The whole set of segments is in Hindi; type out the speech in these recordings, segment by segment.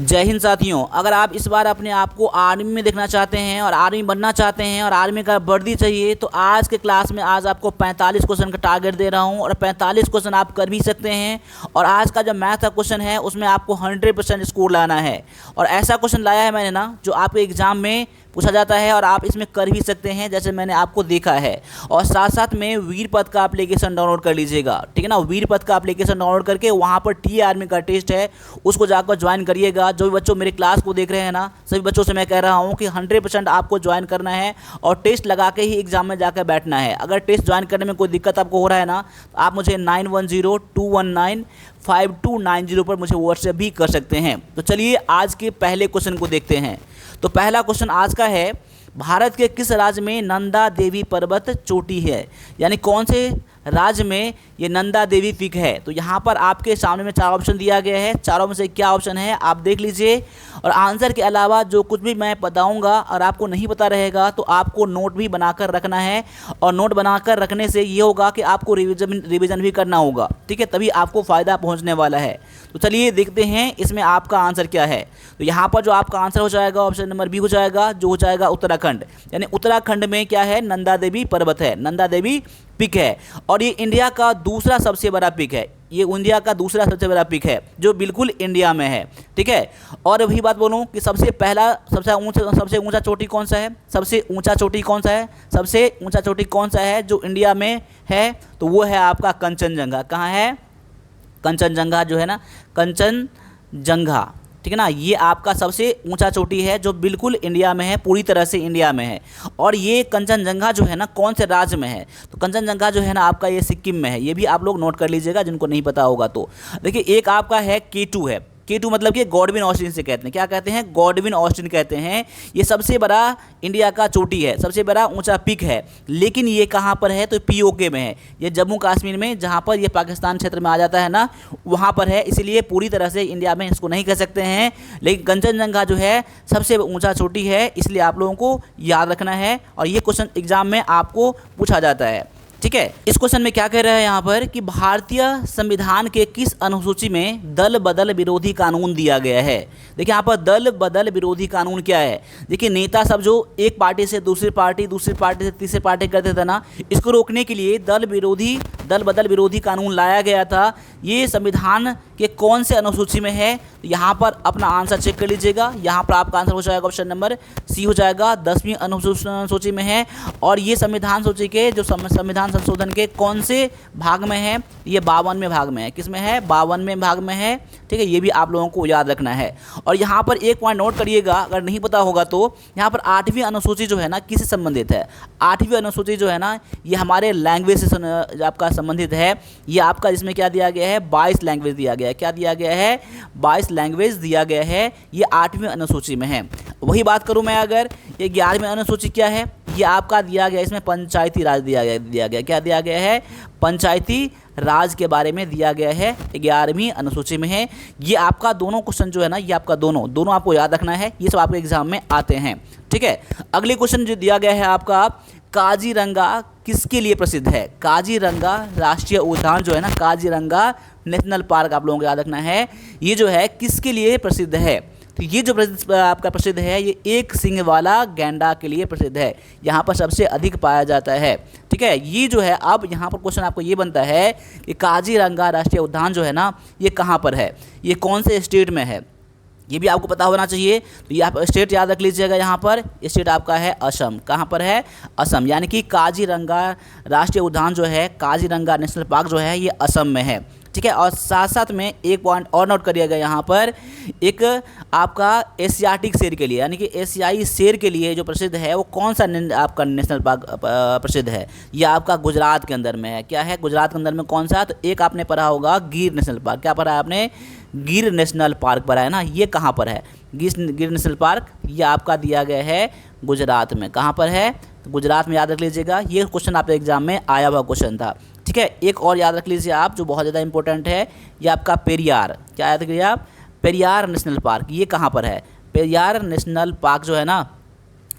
जय हिंद साथियों। अगर आप इस बार अपने आप को आर्मी में देखना चाहते हैं और आर्मी बनना चाहते हैं और आर्मी का वर्दी चाहिए तो आज के क्लास में आज आपको 45 क्वेश्चन का टारगेट दे रहा हूं और 45 क्वेश्चन आप कर भी सकते हैं। और आज का जो मैथ का क्वेश्चन है उसमें आपको 100% स्कोर लाना है। और ऐसा क्वेश्चन लाया है मैंने ना जो आपके एग्जाम में पूछा जाता है और आप इसमें कर भी सकते हैं जैसे मैंने आपको देखा है। और साथ साथ में वीर पद का एप्लीकेशन डाउनलोड कर लीजिएगा, ठीक है ना। वीर पद का एप्लीकेशन डाउनलोड करके वहाँ पर टी आर्मी का टेस्ट है उसको जाकर ज्वाइन करिएगा। जो भी बच्चों मेरे क्लास को देख रहे हैं ना, सभी बच्चों से मैं कह रहा हूँ कि 100% आपको ज्वाइन करना है और टेस्ट लगा के ही एग्जाम में जाकर बैठना है। अगर टेस्ट ज्वाइन करने में कोई दिक्कत आपको हो रहा है ना तो आप मुझे 9102195290 पर मुझे व्हाट्सएप भी कर सकते हैं। तो चलिए आज के पहले क्वेश्चन को देखते हैं। तो पहला क्वेश्चन आज का है, भारत के किस राज्य में नंदा देवी पर्वत चोटी है, यानी कौन से राज्य में ये नंदा देवी पीक है। तो यहाँ पर आपके सामने में 4 ऑप्शन दिया गया है, चारों में से क्या ऑप्शन है आप देख लीजिए। और आंसर के अलावा जो कुछ भी मैं बताऊँगा और आपको नहीं पता रहेगा तो आपको नोट भी बनाकर रखना है। और नोट बनाकर रखने से ये होगा कि आपको रिवीजन भी करना होगा, ठीक है, तभी आपको फ़ायदा पहुँचने वाला है। तो चलिए देखते हैं इसमें आपका आंसर क्या है। तो यहाँ पर जो आपका आंसर हो जाएगा ऑप्शन नंबर बी हो जाएगा, जो हो जाएगा उत्तराखंड। यानी उत्तराखंड में क्या है, नंदा देवी पर्वत है, नंदा देवी पिक है। और ये इंडिया का दूसरा सबसे बड़ा पिक है, ये इंडिया का दूसरा सबसे बड़ा पिक है जो बिल्कुल इंडिया में है, ठीक है। और अभी बात बोलूँ कि सबसे ऊंचा चोटी कौन सा है, सबसे ऊंचा चोटी कौन सा है, सबसे ऊंचा चोटी कौन सा है जो इंडिया में है, तो वो है आपका कंचनजंगा। कहाँ है, कंचनजंगा जो है ना, कंचनजंगा, ठीक है ना। ये आपका सबसे ऊंचा चोटी है जो बिल्कुल इंडिया में है, पूरी तरह से इंडिया में है। और ये कंचनजंगा जो है ना कौन से राज्य में है, तो कंचनजंगा जो है ना आपका ये सिक्किम में है। ये भी आप लोग नोट कर लीजिएगा जिनको नहीं पता होगा तो। देखिए एक आपका है K2 है, K2 मतलब कि गॉडविन ऑस्टिन से कहते हैं, क्या कहते हैं, गॉडविन ऑस्टिन कहते हैं। ये सबसे बड़ा इंडिया का चोटी है, सबसे बड़ा ऊंचा पीक है। लेकिन ये कहाँ पर है, तो POK में है, ये जम्मू कश्मीर में, जहाँ पर ये पाकिस्तान क्षेत्र में आ जाता है ना वहाँ पर है। इसीलिए पूरी तरह से इंडिया में इसको नहीं कह सकते हैं। लेकिन कंचनजंगा जो है सबसे ऊँचा चोटी है, इसलिए आप लोगों को याद रखना है। और ये क्वेश्चन एग्जाम में आपको पूछा जाता है, ठीक है। इस क्वेश्चन में क्या कह रहा है यहाँ पर कि भारतीय संविधान के किस अनुसूची में दल बदल विरोधी कानून दिया गया है। देखिए यहाँ पर दल बदल विरोधी कानून क्या है। देखिए नेता सब जो एक पार्टी से दूसरी पार्टी से तीसरी पार्टी करते थे ना, इसको रोकने के लिए दल बदल विरोधी कानून लाया गया था। ये संविधान के कौन से अनुसूची में है, तो यहाँ पर अपना आंसर चेक कर लीजिएगा। यहाँ पर आपका आंसर हो जाएगा ऑप्शन नंबर सी हो जाएगा, 10वीं अनुसूची में है। और ये संविधान सूची के जो संविधान संशोधन के कौन से भाग में है, ये 52वें भाग में है। किस में है, 52वें भाग में है, ठीक है। ये भी आप लोगों को याद रखना है। और यहाँ पर एक पॉइंट नोट करिएगा, अगर नहीं पता होगा तो यहाँ पर 8वीं अनुसूची जो है ना किससे संबंधित है। 8वीं अनुसूची जो है ना ये हमारे लैंग्वेज से आपका संबंधित है। ये आपका इसमें क्या दिया गया है, 22 लैंग्वेज दिया गया है। क्या दिया गया है, 22 लैंग्वेज दिया गया है, ये 8वीं अनुसूची में है। वही बात करूँ मैं अगर, ये 11वीं अनुसूची क्या है, ये आपका दिया गया, इसमें पंचायती राज दिया गया। क्या दिया गया है, पंचायती राज के बारे में दिया गया है, 11वीं अनुसूची में है। ये आपका दोनों क्वेश्चन जो है ना, ये आपका दोनों आपको याद रखना है, ये सब आपके एग्जाम में आते हैं, ठीक है। अगले क्वेश्चन जो दिया गया है आपका, काजीरंगा किसके लिए प्रसिद्ध है। काजीरंगा राष्ट्रीय उद्यान जो है ना, काजीरंगा नेशनल पार्क आप लोगों को याद रखना है, ये जो है किसके लिए प्रसिद्ध है। तो ये जो आपका प्रसिद्ध है, ये एक सिंग वाला गैंडा के लिए प्रसिद्ध है, यहाँ पर सबसे अधिक पाया जाता है, ठीक है। ये जो है अब यहाँ पर क्वेश्चन आपको ये बनता है कि काजीरंगा राष्ट्रीय उद्यान जो है ना ये कहाँ पर है, ये कौन से स्टेट में है, ये भी आपको पता होना चाहिए। तो ये आप स्टेट याद रख लीजिएगा। यहाँ पर स्टेट आपका है असम। कहाँ पर है, असम। यानी कि काजीरंगा राष्ट्रीय उद्यान जो है, काजीरंगा नेशनल पार्क जो है, ये असम में है, ठीक है। और साथ साथ में एक पॉइंट और नोट करिएगा यहाँ पर, एक आपका एशियाटिक शेर के लिए, यानी कि एशियाई शेर के लिए जो प्रसिद्ध है वो कौन सा आपका नेशनल पार्क प्रसिद्ध है, ये आपका गुजरात के अंदर में है। क्या है, गुजरात के अंदर में कौन सा, तो एक आपने पढ़ा होगा गिर नेशनल पार्क। क्या पढ़ा है आपने, गिर नेशनल पार्क पढ़ा है ना, ये कहाँ पर है, गिर नेशनल पार्क, ये आपका दिया गया है गुजरात में। कहाँ पर है, तो गुजरात में याद रख लीजिएगा। ये क्वेश्चन आपके एग्जाम में आया हुआ क्वेश्चन था, ठीक है। एक और याद रख लीजिए आप जो बहुत ज़्यादा इंपॉर्टेंट है, ये आपका पेरियार। क्या याद रखिए आप, पेरियार नेशनल पार्क, ये कहाँ पर है, पेरियार नेशनल पार्क जो है ना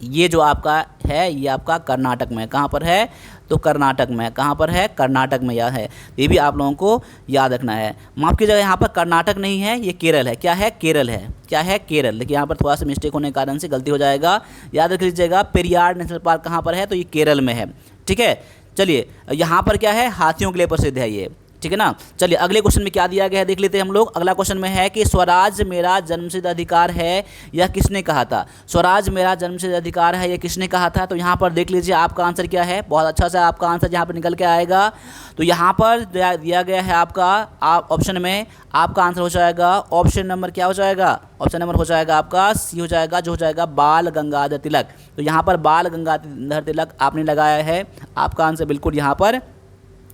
ये जो आपका है ये आपका कर्नाटक में, कहाँ पर है? तो कर्नाटक में, कहाँ पर है? कर्नाटक में यह है। ये भी आप लोगों को याद रखना है। माफ़ कीजिएगा, यहाँ पर कर्नाटक नहीं है, ये केरल है। क्या है? केरल है। क्या है? केरल। देखिए यहाँ पर थोड़ा सा मिस्टेक होने के कारण से गलती हो जाएगा, याद रख लीजिएगा। पेरियार नेशनल पार्क कहाँ पर है? तो ये केरल में है। ठीक है, चलिए यहाँ पर क्या है? हाथियों के लिए प्रसिद्ध है ये। ठीक है ना। चलिए अगले क्वेश्चन में क्या दिया गया है देख लेते हैं हम लोग। अगला क्वेश्चन में है कि स्वराज मेरा जन्मसिद्ध अधिकार है, यह किसने कहा था? स्वराज मेरा जन्मसिद्ध अधिकार है, यह किसने कहा था? तो यहाँ पर देख लीजिए आपका आंसर क्या है। बहुत अच्छा सा आपका आंसर यहाँ पर निकल के आएगा। तो यहाँ पर दिया गया है आपका ऑप्शन में, आपका आंसर हो जाएगा ऑप्शन नंबर, क्या हो जाएगा? ऑप्शन नंबर हो जाएगा आपका सी हो जाएगा, जो हो जाएगा बाल गंगाधर तिलक। तो यहाँ पर बाल गंगाधर तिलक आपने लगाया है, आपका आंसर बिल्कुल यहाँ पर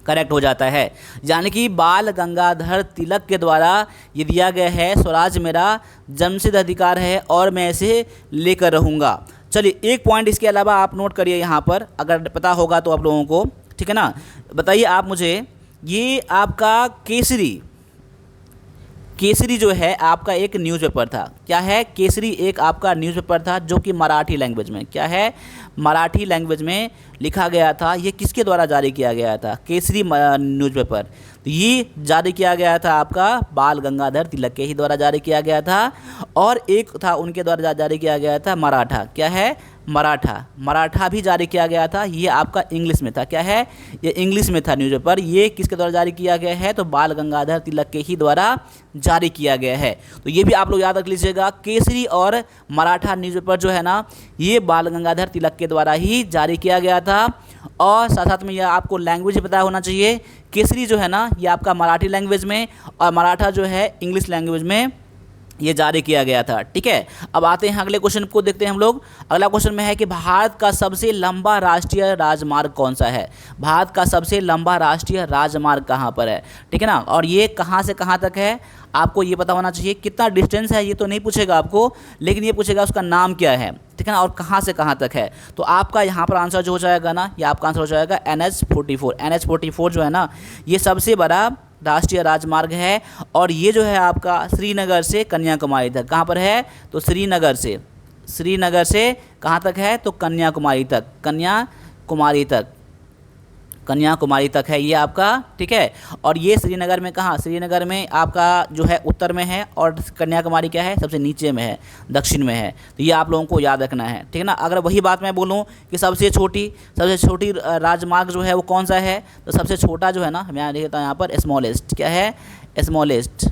करेक्ट हो जाता है। यानी कि बाल गंगाधर तिलक के द्वारा ये दिया गया है, स्वराज मेरा जन्मसिद्ध अधिकार है और मैं इसे लेकर रहूँगा। चलिए एक पॉइंट इसके अलावा आप नोट करिए यहाँ पर, अगर पता होगा तो आप लोगों को। ठीक है ना। बताइए आप मुझे, ये आपका केसरी जो है आपका एक न्यूज़पेपर था। क्या है? केसरी एक आपका न्यूज़पेपर था जो कि मराठी लैंग्वेज में, क्या है? मराठी लैंग्वेज में लिखा गया था। ये किसके द्वारा जारी किया गया था? केसरी न्यूज़पेपर। तो ये जारी किया गया था आपका बाल गंगाधर तिलक के ही द्वारा जारी किया गया था। और एक था उनके द्वारा जारी किया गया था मराठा। क्या है? मराठा भी जारी किया गया था। ये आपका इंग्लिश में था। क्या है? ये इंग्लिश में था न्यूज़पेपर। ये किसके द्वारा जारी किया गया है? तो बाल गंगाधर तिलक के ही द्वारा जारी किया गया है। तो ये भी आप लोग याद रख लीजिएगा, केसरी और मराठा न्यूज़पेपर जो है ना, ये बाल गंगाधर तिलक के द्वारा ही जारी किया गया था। और साथ साथ में यह आपको लैंग्वेज पता होना चाहिए। केसरी जो है ना, ये आपका मराठी लैंग्वेज में, और मराठा जो है इंग्लिश लैंग्वेज में ये जारी किया गया था। ठीक है, अब आते हैं अगले क्वेश्चन को देखते हैं हम लोग। अगला क्वेश्चन में है कि भारत का सबसे लंबा राष्ट्रीय राजमार्ग कौन सा है? भारत का सबसे लंबा राष्ट्रीय राजमार्ग कहाँ पर है? ठीक है ना। और ये कहाँ से कहाँ तक है, आपको ये पता होना चाहिए। कितना डिस्टेंस है ये तो नहीं पूछेगा आपको, लेकिन ये पूछेगा उसका नाम क्या है। ठीक है ना, और कहाँ से कहाँ तक है। तो आपका यहाँ पर आंसर जो हो जाएगा ना, ये आपका आंसर हो जाएगा NH-44। NH-44 जो है ना, ये सबसे बड़ा राष्ट्रीय राजमार्ग है। और ये जो है आपका श्रीनगर से कन्याकुमारी तक, कहाँ पर है? तो श्रीनगर से कहाँ तक है? तो कन्याकुमारी तक है ये आपका। ठीक है, और ये श्रीनगर में कहाँ? श्रीनगर में आपका जो है उत्तर में है, और कन्याकुमारी क्या है? सबसे नीचे में है, दक्षिण में है। तो ये आप लोगों को याद रखना है। ठीक है ना। अगर वही बात मैं बोलूँ कि सबसे छोटी राजमार्ग जो है वो कौन सा है, तो सबसे छोटा जो है ना, मैं लिखता हूँ यहाँ पर स्मॉलेस्ट। क्या है? स्मॉलेस्ट।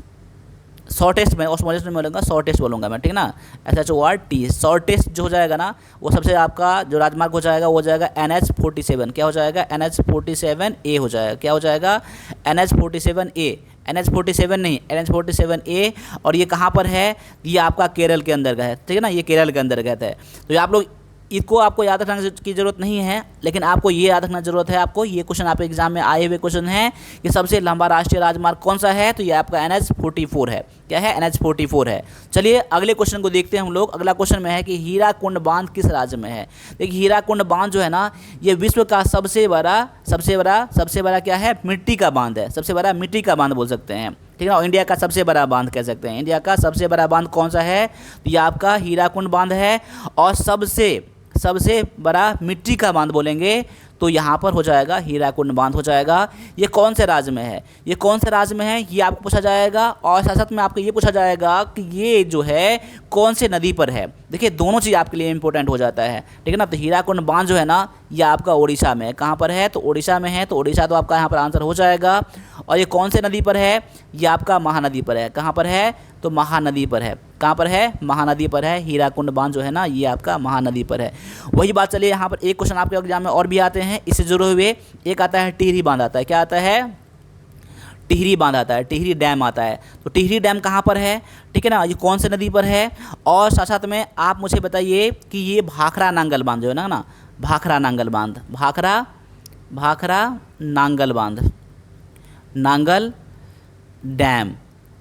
शॉर्टेस्ट में, और स्मॉलेस्ट में बोलूँगा, शॉर्टेस्ट बोलूँगा मैं। ठीक है ना, SHORT। शॉर्टेस्ट जो हो जाएगा ना, वो सबसे आपका जो राजमार्ग हो जाएगा वो हो जाएगा NH-47। क्या हो जाएगा? NH-47A हो जाएगा। क्या हो जाएगा? NH-47A। NH-47 नहीं, NH-47A। और ये कहाँ पर है? ये आपका केरल के अंतर्गत है। ठीक है ना, ये केरल के अंतर्गत है। तो ये आप लोग इसको आपको याद रखने की ज़रूरत नहीं है, लेकिन आपको ये याद रखना ज़रूरत है। आपको ये क्वेश्चन आपके एग्जाम में आए हुए क्वेश्चन है कि सबसे लंबा राष्ट्रीय राजमार्ग कौन सा है? तो ये आपका NH-44 है। क्या है? NH-44 है। चलिए अगले क्वेश्चन को देखते हैं हम लोग। अगला क्वेश्चन में है कि हीराकुंड बांध किस राज्य में है? देखिए हीराकुंड बांध जो है ना, ये विश्व का सबसे बड़ा क्या है? मिट्टी का बांध है। सबसे बड़ा मिट्टी का बांध बोल सकते हैं। ठीक है ना। और इंडिया का सबसे बड़ा बांध कह सकते हैं। इंडिया का सबसे बड़ा बांध कौन सा है? तो ये आपका हीराकुंड बांध है। और सबसे बड़ा मिट्टी का बांध बोलेंगे तो यहाँ पर हो जाएगा हीराकुंड बांध हो जाएगा। ये कौन से राज्य में है? ये कौन से राज्य में है ये आपको पूछा जाएगा। और साथ साथ में आपको ये पूछा जाएगा कि ये जो है कौन से नदी पर है। देखिए दोनों चीज़ आपके लिए इंपॉर्टेंट हो जाता है। ठीक है ना। तो हीराकुंड बांध जो है ना, ये आपका उड़ीसा में है। कहाँ पर है? तो उड़ीसा में है। तो उड़ीसा तो आपका यहाँ पर आंसर हो जाएगा। और ये कौन से नदी पर है? ये आपका महानदी पर है। कहाँ पर है? तो महानदी पर है। कहाँ पर है? महानदी पर है। हीराकुंड बांध जो है ना, ये आपका महानदी पर है। वही बात चलिए, यहाँ पर एक क्वेश्चन आपके एग्जाम में और भी आते हैं इससे जुड़े हुए। एक आता है टिहरी बांध आता है। क्या आता है? टिहरी बांध आता है, टिहरी डैम आता है। तो टिहरी डैम कहाँ पर है? ठीक है ना, ये कौन से नदी पर है? और साथ साथ में आप मुझे बताइए कि ये भाखड़ा नांगल बांध जो है ना, भाखड़ा नांगल बांध, भाखड़ा नांगल डैम,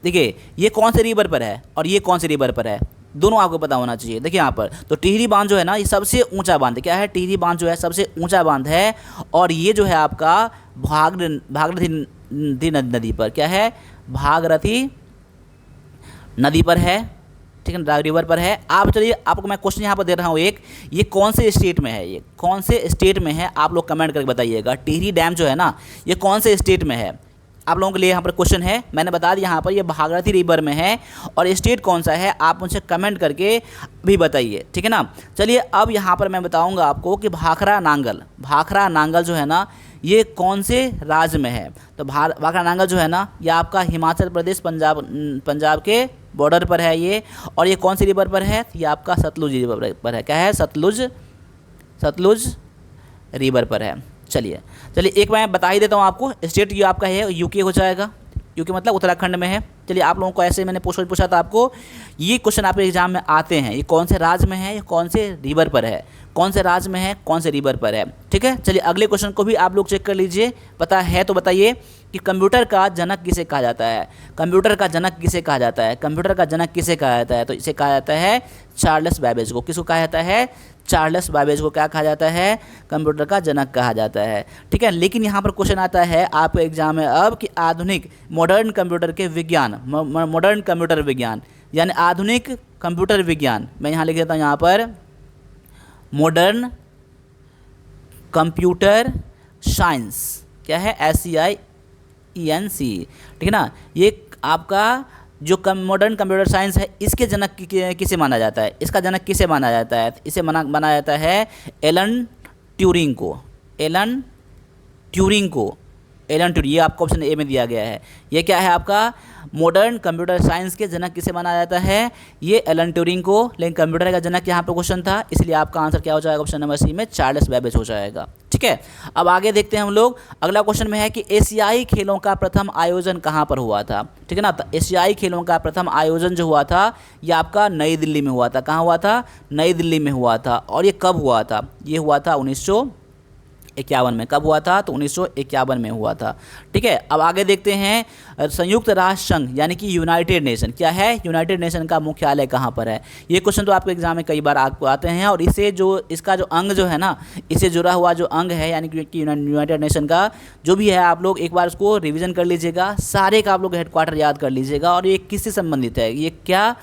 देखिए ये कौन से रिवर पर है और ये कौन से रिवर पर है, दोनों आपको पता होना चाहिए। देखिए यहाँ पर तो टिहरी बांध जो है ना, ये सबसे ऊंचा बांध क्या है? टिहरी बांध जो है सबसे ऊंचा बांध है। और ये जो है आपका भागीरथी नदी पर, क्या है? भागीरथी नदी पर है। ठीक है ना, रिवर पर है। आप चलिए आपको मैं क्वेश्चन यहाँ पर दे रहा हूँ एक, ये कौन से स्टेट में है, ये कौन से स्टेट में है, आप लोग कमेंट करके बताइएगा। टिहरी डैम जो है ना, ये कौन से स्टेट में है, आप लोगों के लिए यहाँ पर क्वेश्चन है। मैंने बता दिया यहाँ पर ये भागीरथी रिवर में है, और स्टेट कौन सा है आप मुझे कमेंट करके भी बताइए, ठीक है ना। चलिए अब यहाँ पर मैं बताऊँगा आपको कि भाखड़ा नांगल जो है ना, ये कौन से राज्य में है। तो भाखड़ा नांगल जो है ना, ये आपका हिमाचल प्रदेश पंजाब के बॉर्डर पर है ये। और ये कौन सी रिवर पर है, ये आपका सतलुज रिवर पर है। क्या है, सतलुज रिवर पर है। चलिए एक मैं बता ही देता हूँ आपको, स्टेट ये आपका है यूके हो जाएगा, यूके मतलब उत्तराखंड में है। चलिए आप लोगों को ऐसे मैंने पूछा था आपको, ये क्वेश्चन आपके एग्जाम में आते हैं, ये कौन से राज्य में है, ये कौन से रिवर पर है, कौन से राज्य में है, कौन से रिवर पर है, ठीक है। चलिए अगले क्वेश्चन को भी आप लोग चेक कर लीजिए, पता है तो बताइए कि कंप्यूटर का जनक किसे कहा जाता है। कंप्यूटर का जनक किसे कहा जाता है, कंप्यूटर का जनक किसे कहा जाता है, तो इसे कहा जाता है चार्ल्स बैबेज को। किसको कहा जाता है, चार्ल्स बैबेज को क्या कहा जाता है, कंप्यूटर का जनक कहा जाता है, ठीक है। लेकिन यहाँ पर क्वेश्चन आता है आपके एग्जाम में अब कि आधुनिक मॉडर्न कंप्यूटर के विज्ञान, मॉडर्न कंप्यूटर विज्ञान यानी आधुनिक कंप्यूटर विज्ञान, मैं यहाँ लिख देता हूँ यहाँ पर मॉडर्न कंप्यूटर साइंस, क्या है, SCIENC, ठीक है ना। ये आपका जो मॉडर्न कंप्यूटर साइंस है, इसके जनक किसे माना जाता है, इसका जनक किसे माना जाता है, इसे माना जाता है एलन ट्यूरिंग को। ये आपको ऑप्शन ए में दिया गया है। ये क्या है आपका मॉडर्न कंप्यूटर साइंस के जनक किसे माना जाता है, ये एलन ट्यूरिंग को। लेकिन कंप्यूटर का जनक यहाँ पे क्वेश्चन था, इसलिए आपका आंसर क्या हो जाएगा, ऑप्शन नंबर सी में चार्ल्स बैबेज हो जाएगा, ठीक है। अब आगे देखते हैं हम लोग, अगला क्वेश्चन में है कि एशियाई खेलों का प्रथम आयोजन कहाँ पर हुआ था, ठीक है ना। तो एशियाई खेलों का प्रथम आयोजन जो हुआ था, ये आपका नई दिल्ली में हुआ था। कहाँ हुआ था, नई दिल्ली में हुआ था। और ये कब हुआ था, ये हुआ था 1951 में। कब हुआ था, तो 1951 में हुआ था, ठीक है। अब आगे देखते हैं संयुक्त राष्ट्र संघ यानी कि यूनाइटेड नेशन, क्या है, यूनाइटेड नेशन का मुख्यालय कहाँ पर है। ये क्वेश्चन तो आपके एग्जाम में कई बार आपको आते हैं, और इसका जो अंग जो है ना, इससे जुड़ा हुआ जो अंग है यानी कि यूनाइटेड नेशन का जो भी है, आप लोग एक बार उसको रिविजन कर लीजिएगा, सारे का आप लोग हेडक्वार्टर याद कर लीजिएगा, और ये किससे संबंधित है, ये क्या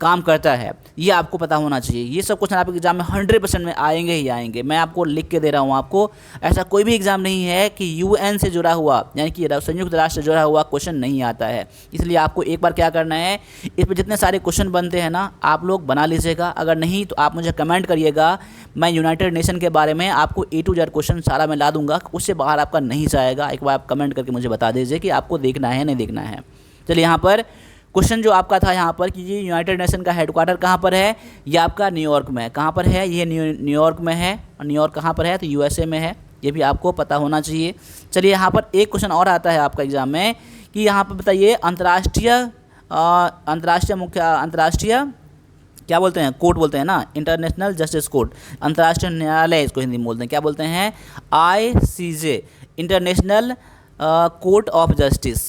काम करता है, ये आपको पता होना चाहिए। ये सब क्वेश्चन आपके एग्जाम में 100% में आएंगे ही आएंगे, मैं आपको लिख के दे रहा हूँ आपको। ऐसा कोई भी एग्जाम नहीं है कि UN से जुड़ा हुआ यानी कि संयुक्त राष्ट्र से जुड़ा हुआ क्वेश्चन नहीं आता है। इसलिए आपको एक बार क्या करना है, इस पर जितने सारे क्वेश्चन बनते हैं ना, आप लोग बना लीजिएगा। अगर नहीं तो आप मुझे कमेंट करिएगा, मैं यूनाइटेड नेशन के बारे में आपको A to Z क्वेश्चन सारा मैं ला दूंगा, उससे बाहर आपका नहीं जाएगा। एक बार आप कमेंट करके मुझे बता दीजिए कि आपको देखना है नहीं देखना है। चलिए यहाँ पर क्वेश्चन जो आपका था यहाँ पर कि ये यूनाइटेड नेशन का हेडक्वार्टर कहाँ पर है, ये आपका न्यूयॉर्क में है। कहाँ पर है, ये न्यूयॉर्क में है। और न्यूयॉर्क कहाँ पर है, तो USA में है। ये भी आपको पता होना चाहिए। चलिए यहाँ पर एक क्वेश्चन और आता है आपका एग्जाम में कि यहाँ पर बताइए अंतर्राष्ट्रीय क्या बोलते हैं, कोर्ट बोलते हैं ना, इंटरनेशनल जस्टिस कोर्ट, अंतर्राष्ट्रीय न्यायालय इसको हिंदी में बोलते हैं। क्या बोलते हैं, ICJ, international court of justice.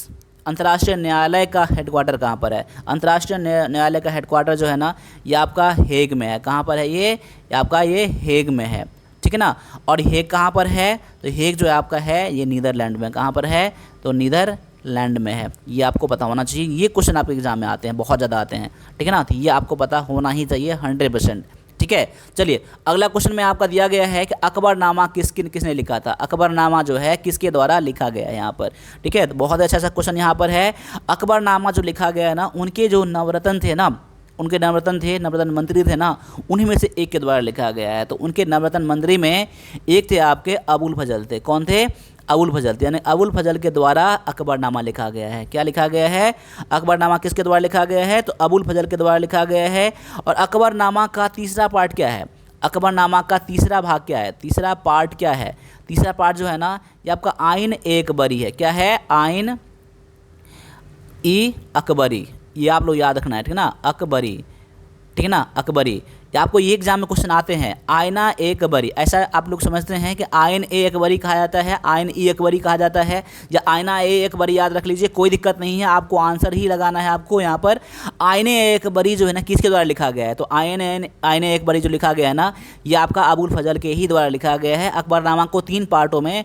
अंतर्राष्ट्रीय न्यायालय का हेडक्वार्टर कहाँ पर है, अंतर्राष्ट्रीय न्यायालय का हेडक्वार्टर जो है ना, ये आपका हेग में है। कहाँ पर है, ये आपका ये हेग में है, ठीक है ना। और हेग कहाँ पर है, तो हेग जो है आपका है ये नीदरलैंड में। कहाँ पर है, तो नीदरलैंड में है। ये आपको पता होना चाहिए। ये क्वेश्चन आपके एग्जाम में आते हैं, बहुत ज़्यादा आते हैं, ठीक है ना। तो ये आपको पता होना ही चाहिए 100%, ठीक है। चलिए अगला क्वेश्चन में आपका दिया गया है कि अकबरनामा किसने लिखा था। अकबरनामा जो है किसके द्वारा लिखा गया है यहाँ पर, ठीक है। तो बहुत अच्छा सा क्वेश्चन यहाँ पर है। अकबरनामा जो लिखा गया है ना, उनके जो नवरत्न मंत्री थे ना, उन्हीं में से एक के द्वारा लिखा गया है। तो उनके नवरत्न मंत्री में एक थे आपके अबुल फजल थे। कौन थे, अबुल फजल थे। यानी अबुल फजल के द्वारा अकबरनामा लिखा गया है। क्या लिखा गया है, अकबरनामा किसके द्वारा लिखा गया है, तो अबुल फजल के द्वारा लिखा गया है। और अकबरनामा का तीसरा पार्ट क्या है, अकबरनामा का तीसरा भाग क्या है, तीसरा पार्ट क्या है, तीसरा पार्ट जो है ना, ये आपका आइन एकबरी है। क्या है, आइन ई अकबरी। ये आप लोग याद रखना है, ठीक है ना, अकबरी, ठीक है ना, अकबरी। आपको ये एग्जाम में क्वेश्चन आते हैं, आयना ए अकबरी, ऐसा आप लोग समझते हैं कि आयन ए अकबरी कहा जाता है, आयन ई अकबरी कहा जाता है, या आयना ए अकबरी, याद रख लीजिए, कोई दिक्कत नहीं है, आपको आंसर ही लगाना है। आपको यहाँ पर आयने ए अकबरी जो है ना किसके द्वारा लिखा गया है, तो आयने ए अकबरी जो लिखा गया है ना, ये आपका अबुल फजल के ही द्वारा लिखा गया है। अकबरनामा को 3 पार्टों में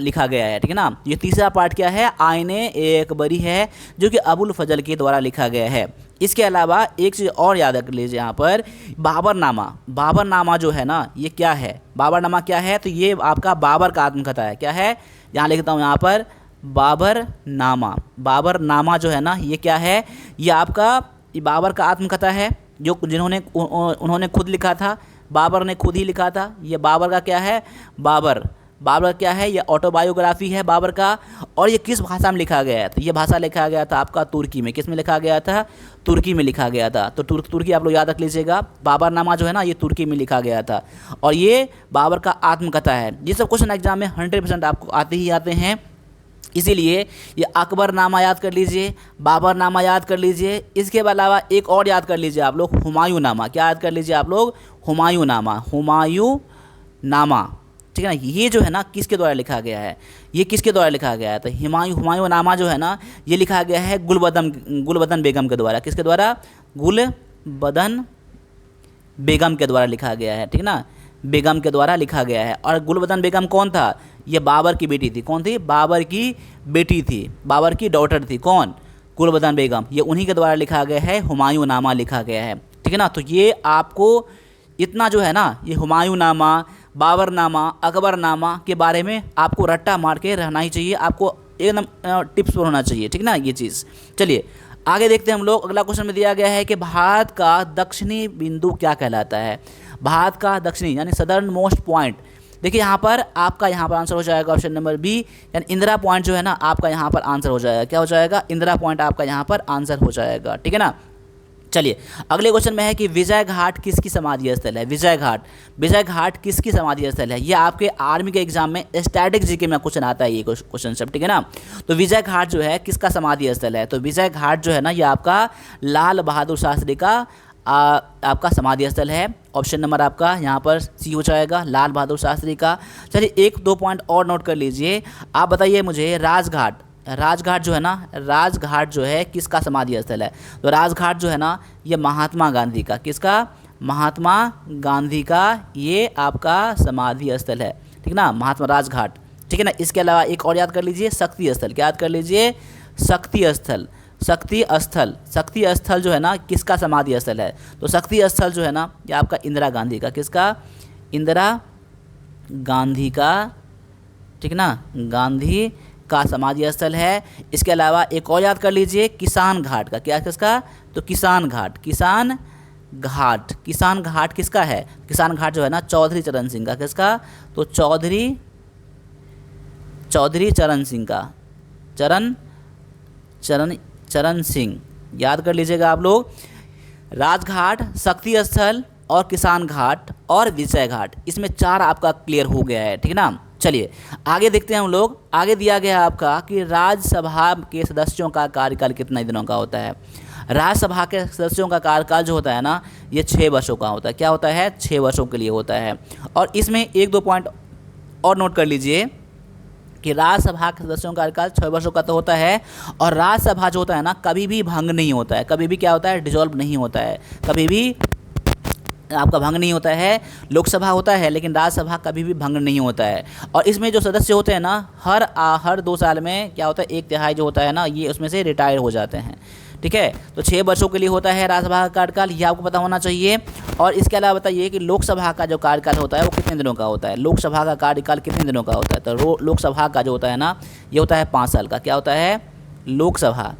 लिखा गया है, ठीक है ना। ये तीसरा पार्ट क्या है, आयने ए अकबरी है, जो कि अबुल फजल के द्वारा लिखा गया है। इसके अलावा एक चीज़ और याद रख लीजिए यहाँ पर, बाबरनामा। बाबरनामा जो है ना, ये क्या है, बाबरनामा क्या है, तो ये आपका बाबर का आत्मकथा है। क्या है, यहाँ लिखता हूँ यहाँ पर, बाबरनामा। बाबरनामा जो है ना, ये क्या है, ये आपका ये बाबर का आत्मकथा है, जो उन्होंने खुद लिखा था, बाबर ने खुद ही लिखा था। ये बाबर का क्या है, बाबर क्या है, ये ऑटोबायोग्राफी है बाबर का। और ये किस भाषा में लिखा गया है, तो ये भाषा लिखा गया था आपका तुर्की में। किस में लिखा गया था, तुर्की में लिखा गया था। तो तुर्की आप लोग याद रख लीजिएगा, बाबरनामा जो है ना, ये तुर्की में लिखा गया था, और ये बाबर का आत्मकथा है। ये सब क्वेश्चन एग्जाम में 100% आपको आते ही आते हैं, इसीलिए ये अकबरनामा याद कर लीजिए, बाबरनामा याद कर लीजिए। इसके अलावा एक और याद कर लीजिए आप लोग, हुमायूंनामा। क्या याद कर लीजिए आप लोग, हुमायूंनामा, हुमायूंनामा, ठीक है ना। ये जो है ना किसके द्वारा लिखा गया है, ये किसके द्वारा लिखा गया है, तो हुमायूंनामा जो है ना, ये लिखा गया है गुलबदन बेगम के द्वारा। किसके द्वारा, गुलबदन बेगम के द्वारा लिखा गया है, ठीक ना, बेगम के द्वारा लिखा गया है। और गुलबदन बेगम कौन था, ये बाबर की बेटी थी। कौन थी, बाबर की बेटी थी, बाबर की डॉटर थी। कौन, गुलबदन बेगम। ये उन्हीं के द्वारा लिखा गया है, हुमायूंनामा लिखा गया है, ठीक है ना। तो ये आपको इतना जो है ना, ये हुमायूंनामा, बाबरनामा, अकबरनामा के बारे में आपको रट्टा मार के रहना ही चाहिए, आपको एकदम टिप्स पर होना चाहिए, ठीक ना, ये चीज़। चलिए आगे देखते हैं हम लोग। अगला क्वेश्चन में दिया गया है कि भारत का दक्षिणी बिंदु क्या कहलाता है। भारत का दक्षिणी यानी सदर्न मोस्ट पॉइंट, देखिए यहाँ पर आपका यहाँ पर आंसर हो जाएगा ऑप्शन नंबर बी, यानी इंदिरा पॉइंट जो है ना आपका यहाँ पर आंसर हो जाएगा। क्या हो जाएगा, इंदिरा पॉइंट आपका यहाँ पर आंसर हो जाएगा, ठीक है ना। चलिए अगले क्वेश्चन में है कि विजय घाट किसकी समाधि स्थल है। विजय घाट किसकी समाधि स्थल है, ये आपके आर्मी के एग्जाम में स्टैटिक जीके में क्वेश्चन आता है, ये क्वेश्चन सब, ठीक है ना। तो विजय घाट जो है किसका समाधि स्थल है, तो विजय घाट जो है ना, ये आपका लाल बहादुर शास्त्री का आपका समाधि स्थल है। ऑप्शन नंबर आपका यहाँ पर सी हो जाएगा, लाल बहादुर शास्त्री का। चलिए 1-2 पॉइंट और नोट कर लीजिए। आप बताइए मुझे, राजघाट जो है ना, राजघाट जो है किसका समाधि स्थल है, तो राजघाट जो है ना, ये महात्मा गांधी का, किसका, महात्मा गांधी का ये आपका समाधि स्थल है, ठीक ना, महात्मा राजघाट, ठीक है ना। इसके अलावा एक और याद कर लीजिए, शक्ति स्थल। क्या याद कर लीजिए, शक्ति स्थल जो है ना किसका समाधि स्थल है, तो शक्ति स्थल जो है ना, ये आपका इंदिरा गांधी का, किसका, इंदिरा गांधी का, ठीक ना, गांधी का समाधि स्थल है। इसके अलावा एक और याद कर लीजिए, किसान घाट का। क्या किसका, तो किसान घाट किसका है, किसान घाट जो है ना चौधरी चरण सिंह का, किसका, तो चौधरी चरण सिंह का, चरण सिंह, याद कर लीजिएगा आप लोग। राजघाट, शक्ति स्थल और किसान घाट और विजय घाट, इसमें 4 आपका क्लियर हो गया है, ठीक है ना। चलिए आगे देखते हैं हम लोग। आगे दिया गया आपका कि राज्यसभा के सदस्यों का कार्यकाल कितने दिनों का होता है। राज्यसभा के सदस्यों का कार्यकाल जो होता है ना, ये 6 वर्षों का होता है। क्या होता है, 6 वर्षों के लिए होता है। और इसमें 1-2 पॉइंट और नोट कर लीजिए कि राज्यसभा के सदस्यों का कार्यकाल 6 वर्षों का तो होता है, और राज्यसभा जो होता है ना कभी भी भंग नहीं होता है, कभी भी क्या होता है, डिसॉल्व नहीं होता है, कभी भी आपका भंग नहीं होता है। लोकसभा होता है लेकिन राज्यसभा कभी भी भंग नहीं होता है। और इसमें जो सदस्य होते हैं ना, हर 2 साल में क्या होता है, 1/3 जो होता है ना, ये उसमें से रिटायर हो जाते हैं, ठीक है। तो 6 वर्षों के लिए होता है राज्यसभा का कार्यकाल, ये आपको पता होना चाहिए। और इसके अलावा बताइए कि लोकसभा का जो कार्यकाल होता है वो कितने दिनों का होता है। लोकसभा का कार्यकाल कितने दिनों का होता है, तो लोकसभा का जो होता है ना, ये होता है 5 साल का। क्या होता है, लोकसभा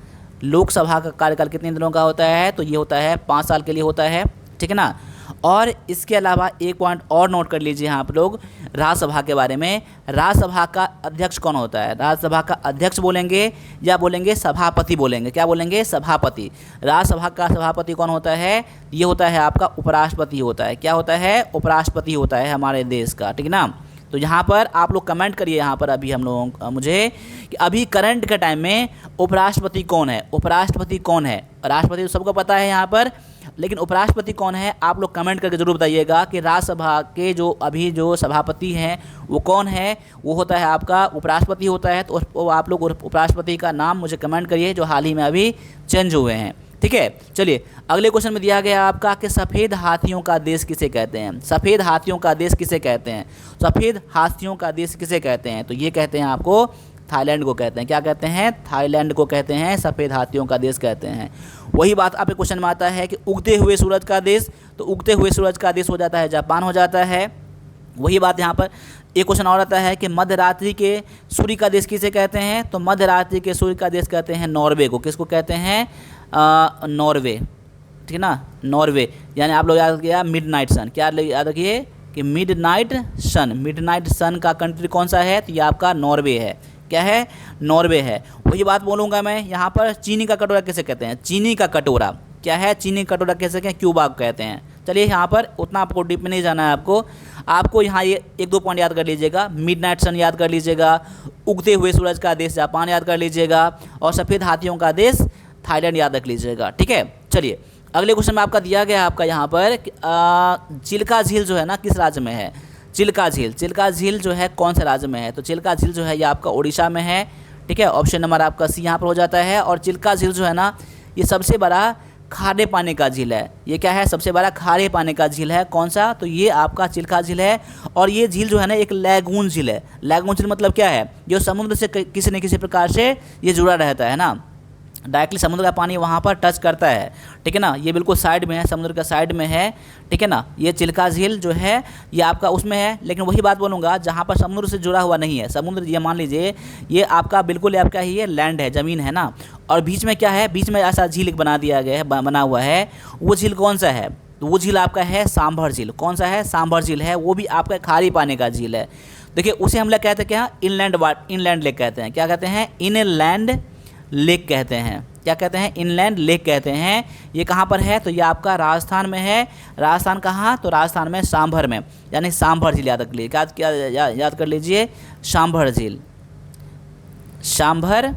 का कार्यकाल कितने दिनों का होता है, तो ये होता है 5 साल के लिए होता है, ठीक है ना। और इसके अलावा एक पॉइंट और नोट कर लीजिए यहाँ आप लोग राज्यसभा के बारे में। राज्यसभा का अध्यक्ष कौन होता है, राज्यसभा का अध्यक्ष बोलेंगे या बोलेंगे सभापति बोलेंगे, क्या बोलेंगे, सभापति। राज्यसभा का सभापति कौन होता है, ये होता है आपका उपराष्ट्रपति होता है। क्या होता है, उपराष्ट्रपति होता है हमारे देश का, ठीक ना। तो यहाँ पर आप लोग कमेंट करिए यहाँ पर अभी हम लोगों मुझे कि अभी करंट के टाइम में उपराष्ट्रपति कौन है, उपराष्ट्रपति कौन है। राष्ट्रपति तो सबको पता है यहाँ पर, लेकिन उपराष्ट्रपति कौन है आप लोग कमेंट करके जरूर बताइएगा कि राज्यसभा के जो अभी जो सभापति हैं वो कौन है। वो होता है आपका उपराष्ट्रपति होता है। तो आप लोग उपराष्ट्रपति का नाम मुझे कमेंट करिए जो हाल ही में अभी चेंज हुए हैं। ठीक है, चलिए अगले क्वेश्चन में दिया गया आपका कि सफ़ेद हाथियों का देश किसे कहते हैं। सफ़ेद हाथियों का देश किसे कहते हैं? सफ़ेद हाथियों का देश किसे कहते हैं? तो ये कहते हैं आपको थाईलैंड को कहते हैं। क्या कहते हैं? थाईलैंड को कहते हैं सफ़ेद हाथियों का देश कहते हैं। वही बात आपके क्वेश्चन में आता है कि उगते हुए सूरज का देश, तो उगते हुए सूरज का देश हो जाता है जापान हो जाता है। वही बात यहाँ पर एक क्वेश्चन और आता है कि मध्यरात्रि के सूर्य का देश किसे कहते हैं? तो मध्यरात्रि के सूर्य का देश कहते हैं नॉर्वे को। किसको कहते हैं? नॉर्वे। ठीक है ना, नॉर्वे। यानी आप लोग याद किया मिडनाइट सन। क्या याद रखिए कि मिडनाइट सन, मिडनाइट सन का कंट्री कौन सा है? तो ये आपका नॉर्वे है। क्या है? नॉर्वे है। वही बात बोलूँगा मैं यहाँ पर चीनी का कटोरा किसे कहते हैं? चीनी का कटोरा क्या है? चीनी का कटोरा कैसे कहते हैं? क्यूबा कहते हैं। चलिए यहाँ पर उतना आपको डीप में नहीं जाना है। आपको यहाँ ये 1-2 पॉइंट याद कर लीजिएगा। मिडनाइट सन याद कर लीजिएगा, उगते हुए सूरज का देश जापान याद कर लीजिएगा, और सफ़ेद हाथियों का देश थाईलैंड याद रख लीजिएगा। ठीक है, चलिए अगले क्वेश्चन में आपका दिया गया है आपका यहाँ पर चिल्का झील जो है ना किस राज्य में है? चिल्का झील, चिल्का झील जो है कौन से राज्य में है? तो चिल्का झील जो है ये आपका उड़ीसा में है। ठीक है, ऑप्शन नंबर आपका सी यहाँ पर हो जाता है। और चिल्का झील जो है ना ये सबसे बड़ा खारे पानी का झील है। ये क्या है? सबसे बड़ा खारे पानी का झील है। कौन सा? तो ये आपका चिल्का झील है। और ये झील जो है ना एक लैगून झील है। लैगून झील मतलब क्या है? जो समुद्र से किसी न किसी प्रकार से ये जुड़ा रहता है ना, डायरेक्टली समुद्र का पानी वहाँ पर टच करता है। ठीक है ना, ये बिल्कुल साइड में है, समुद्र का साइड में है। ठीक है ना, ये चिल्का झील जो है ये आपका उसमें है। लेकिन वही बात बोलूँगा जहाँ पर समुद्र से जुड़ा हुआ नहीं है। समुद्र ये मान लीजिए ये आपका बिल्कुल आपका ही ये लैंड है, ज़मीन है ना, और बीच में क्या है? बीच में ऐसा झील बना दिया गया है, बना हुआ है। वो झील कौन सा है? तो वो झील आपका है सांभर झील। कौन सा है? सांभर झील है। वो भी आपका खारे पानी का झील है। देखिए उसे हम लोग कहते हैं क्या? इनलैंड लेक कहते हैं। क्या कहते हैं? इनलैंड लेक कहते हैं। क्या कहते हैं? इनलैंड लेक कहते हैं। ये कहाँ पर है? तो ये आपका राजस्थान में है। राजस्थान कहाँ? तो राजस्थान में सांभर में, यानी सांभर झील याद रख लीजिए। क्या याद कर लीजिए? सांभर झील, सांभर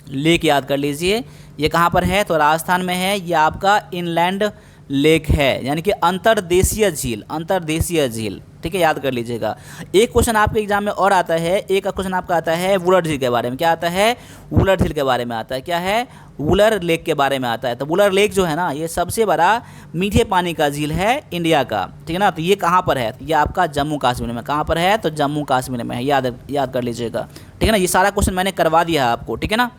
लेक याद कर लीजिए। ये कहाँ पर है? तो राजस्थान में है। ये आपका इनलैंड लेक है, यानी कि अंतर्देशीय झील, अंतर्देशीय झील। ठीक है, याद कर लीजिएगा। एक क्वेश्चन आपके एग्जाम में और आता है, एक क्वेश्चन आपका आता है वुलर झील के बारे में। क्या आता है? वुलर झील के बारे में आता है। क्या है? वुलर लेक के बारे में आता है। तो वुलर लेक जो है ना ये सबसे बड़ा मीठे पानी का झील है इंडिया का। ठीक है ना, तो ये कहाँ पर है? तो ये आपका जम्मू कश्मीर में। कहाँ पर है? तो जम्मू कश्मीर में है। याद कर लीजिएगा। ठीक है ना, ये सारा क्वेश्चन मैंने करवा दिया है आपको। ठीक है ना,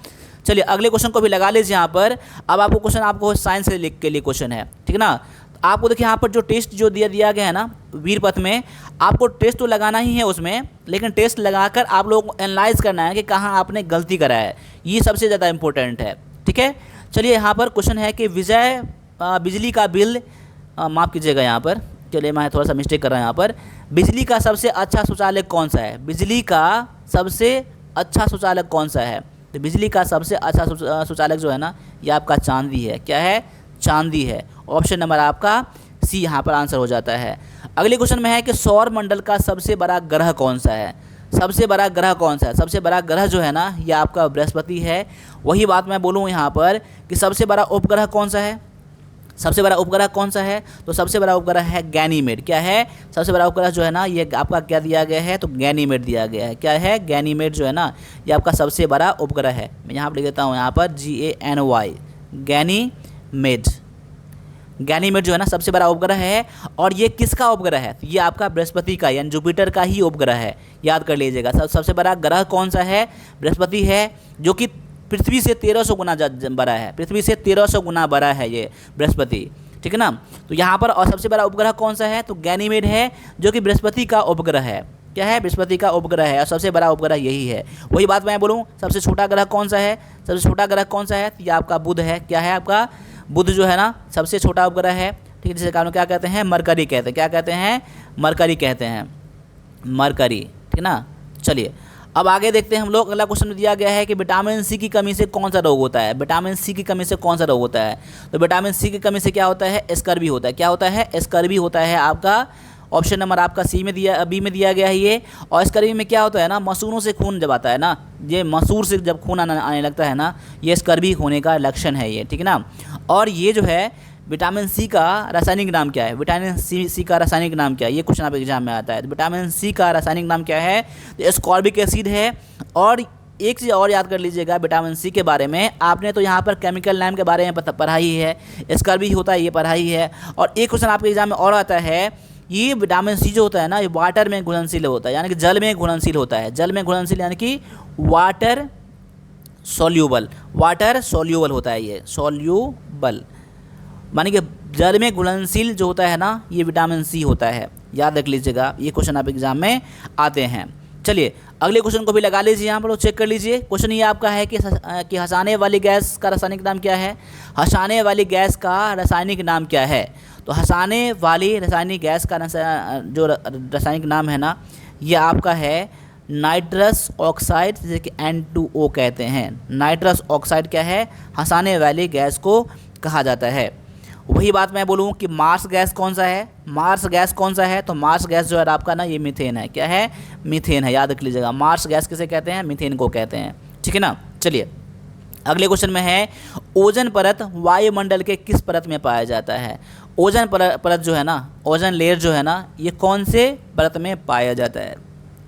चलिए अगले क्वेश्चन को भी लगा लीजिए यहाँ पर। अब आपको क्वेश्चन आपको साइंस के लिए क्वेश्चन है। ठीक है ना, आपको देखिए यहाँ पर जो टेस्ट जो दिया गया है ना वीरपथ में, आपको टेस्ट तो लगाना ही है उसमें, लेकिन टेस्ट लगाकर आप लोगों को एनालाइज करना है कि कहाँ आपने गलती करा है। ये सबसे ज़्यादा इंपॉर्टेंट है। ठीक है, चलिए यहाँ पर क्वेश्चन है कि बिजली का बिल माफ़ कीजिएगा यहाँ पर, चलिए मैं थोड़ा सा मिस्टेक कर रहा हूँ यहाँ पर। बिजली का सबसे अच्छा शौचालय कौन सा है? बिजली का सबसे अच्छा शौचालय कौन सा है? तो बिजली का सबसे अच्छा शौचालय जो है ना ये आपका चांदी है। क्या है? चांदी है। ऑप्शन नंबर आपका सी यहाँ पर आंसर हो जाता है। अगले क्वेश्चन में है कि सौर मंडल का सबसे बड़ा ग्रह कौन सा है? सबसे बड़ा ग्रह कौन सा है? सबसे बड़ा ग्रह जो है ना ये आपका बृहस्पति है। वही बात मैं बोलूँ यहाँ पर कि सबसे बड़ा उपग्रह कौन सा है? सबसे बड़ा उपग्रह कौन सा है? तो सबसे बड़ा उपग्रह है गैनीमेड। क्या है? सबसे बड़ा उपग्रह जो है ना ये आपका क्या दिया गया है? तो गैनीमेड दिया गया है। क्या है? गैनीमेड जो है ना ये आपका सबसे बड़ा उपग्रह है। मैं यहाँ पर लिख देता हूँ यहाँ पर GANY, गैनीमेड। गैनीमेड जो है ना सबसे बड़ा उपग्रह है। और ये किसका उपग्रह है? तो ये आपका बृहस्पति का, यानी जुपिटर का ही उपग्रह है। याद कर लीजिएगा। सबसे बड़ा ग्रह कौन सा है? बृहस्पति है, जो कि पृथ्वी से 1300 गुना बड़ा है। पृथ्वी से 1300 गुना बड़ा है ये बृहस्पति। ठीक है ना, तो यहाँ पर और सबसे बड़ा उपग्रह कौन सा है? तो गैनीमेड है, जो कि बृहस्पति का उपग्रह है। क्या है? बृहस्पति का उपग्रह है, और सबसे बड़ा उपग्रह यही है। वही बात मैं बोलूँ सबसे छोटा ग्रह कौन सा है? सबसे छोटा ग्रह कौन सा है? तो ये आपका बुध है। क्या है? आपका बुध जो है ना सबसे छोटा उपग्रह है। ठीक है, जिसे कारण क्या कहते हैं? मरकरी कहते हैं। क्या कहते हैं? मरकरी कहते हैं, मरकरी। ठीक है ना, चलिए अब आगे देखते हैं हम लोग। अगला क्वेश्चन दिया गया है कि विटामिन सी की कमी से कौन सा रोग होता है? विटामिन सी की कमी से कौन सा रोग होता है? तो विटामिन सी की कमी से क्या होता है? स्कर्वी होता है। क्या होता है? स्कर्वी होता है आपका। ऑप्शन नंबर आपका बी में दिया गया है ये। और स्कर्वी में क्या होता है ना, मसूरों से खून जब आता है ना, ये मसूर से जब खून आने लगता है ना, ये स्कर्वी होने का लक्षण है ये। ठीक है ना, और ये जो है विटामिन सी का रासायनिक नाम क्या है? विटामिन सी का रासायनिक नाम क्या है? ये क्वेश्चन आप एग्जाम में आता है। तो विटामिन सी का रासायनिक नाम क्या है? तो एस्कॉर्बिक एसिड है। और एक चीज़ और याद कर लीजिएगा विटामिन सी के बारे में, आपने तो यहाँ पर केमिकल नेम के बारे में पढ़ाई है, एस्कॉर्बिक होता है ये पढ़ाई है। और एक क्वेश्चन आपके एग्जाम में और आता है, ये विटामिन सी जो होता है ना, ये वाटर में घुलनशील होता है, यानी कि जल में घुलनशील होता है। जल में घुलनशील यानी कि वाटर सोल्यूबल होता है, ये सोल्यूबल मानी कि जल में घुलनशील जो होता है ना, ये विटामिन सी होता है। याद रख लीजिएगा, ये क्वेश्चन आप एग्जाम में आते हैं। चलिए अगले क्वेश्चन को भी लगा लीजिए, यहाँ पर चेक कर लीजिए। क्वेश्चन ये आपका है कि हंसाने वाली गैस का रासायनिक नाम क्या है? हंसाने वाली गैस का रासायनिक नाम क्या है? तो हंसाने वाली रासायनिक गैस का जो रासायनिक नाम है ना, ये आपका है नाइट्रस ऑक्साइड, जैसे कि N2O कहते हैं। नाइट्रस ऑक्साइड क्या है? हंसाने वाली गैस को कहा जाता है। वही बात मैं बोलूँ कि मार्स गैस कौन सा है? मार्स गैस कौन सा है? तो मार्स गैस जो है आपका ना, ये मीथेन है। क्या है? मीथेन है, याद रख लीजिएगा। मार्स गैस किसे कहते हैं? मीथेन को कहते हैं, ठीक है ना। चलिए अगले क्वेश्चन में है, ओजोन परत वायुमंडल के किस परत में पाया जाता है? ओजोन परत जो है ना, ओजोन लेयर जो है ना, ये कौन से परत में पाया जाता है?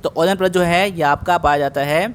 तो ओजोन परत जो है ये आपका पाया जाता है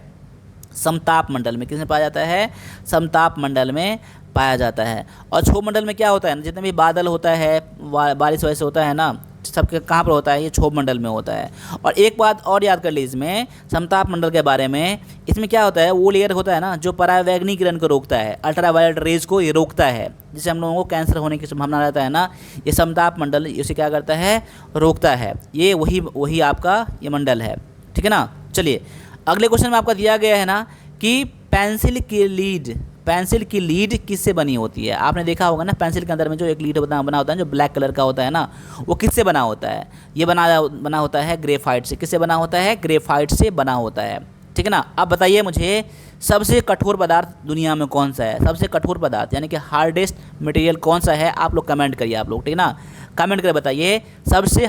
समताप मंडल में। किसमें पाया जाता है? समताप मंडल में पाया जाता है। और क्षोभ मंडल में क्या होता है ना, जितने भी बादल होता है, बारिश वैसे होता है ना, सबके कहाँ पर होता है? ये क्षोभ मंडल में होता है। और एक बात और याद कर लीजिए इसमें समताप मंडल के बारे में, इसमें क्या होता है? वो लेयर होता है ना जो परावैंगनी किरण को रोकता है, अल्ट्रावायलेट रेज को ये रोकता है, जिससे हम लोगों को कैंसर होने की संभावना रहता है ना, ये समताप मंडल इसे क्या करता है? रोकता है। ये वही आपका ये मंडल है, ठीक है ना। चलिए अगले क्वेश्चन में आपका दिया गया है ना कि पेंसिल की लीड किससे बनी होती है? आपने देखा होगा ना, पेंसिल के अंदर में जो एक लीड बना होता है, जो ब्लैक कलर का होता है ना, वो किससे बना होता है? ये बना होता है ग्रेफाइट से। किससे बना होता है? ग्रेफाइट से बना होता है, ठीक है ना। अब बताइए मुझे, सबसे कठोर पदार्थ दुनिया में कौन सा है? सबसे कठोर पदार्थ यानी कि हार्डेस्ट मटेरियल कौन सा है? आप लोग कमेंट करिए, आप लोग, ठीक है ना। कमेंट कर बताइए सबसे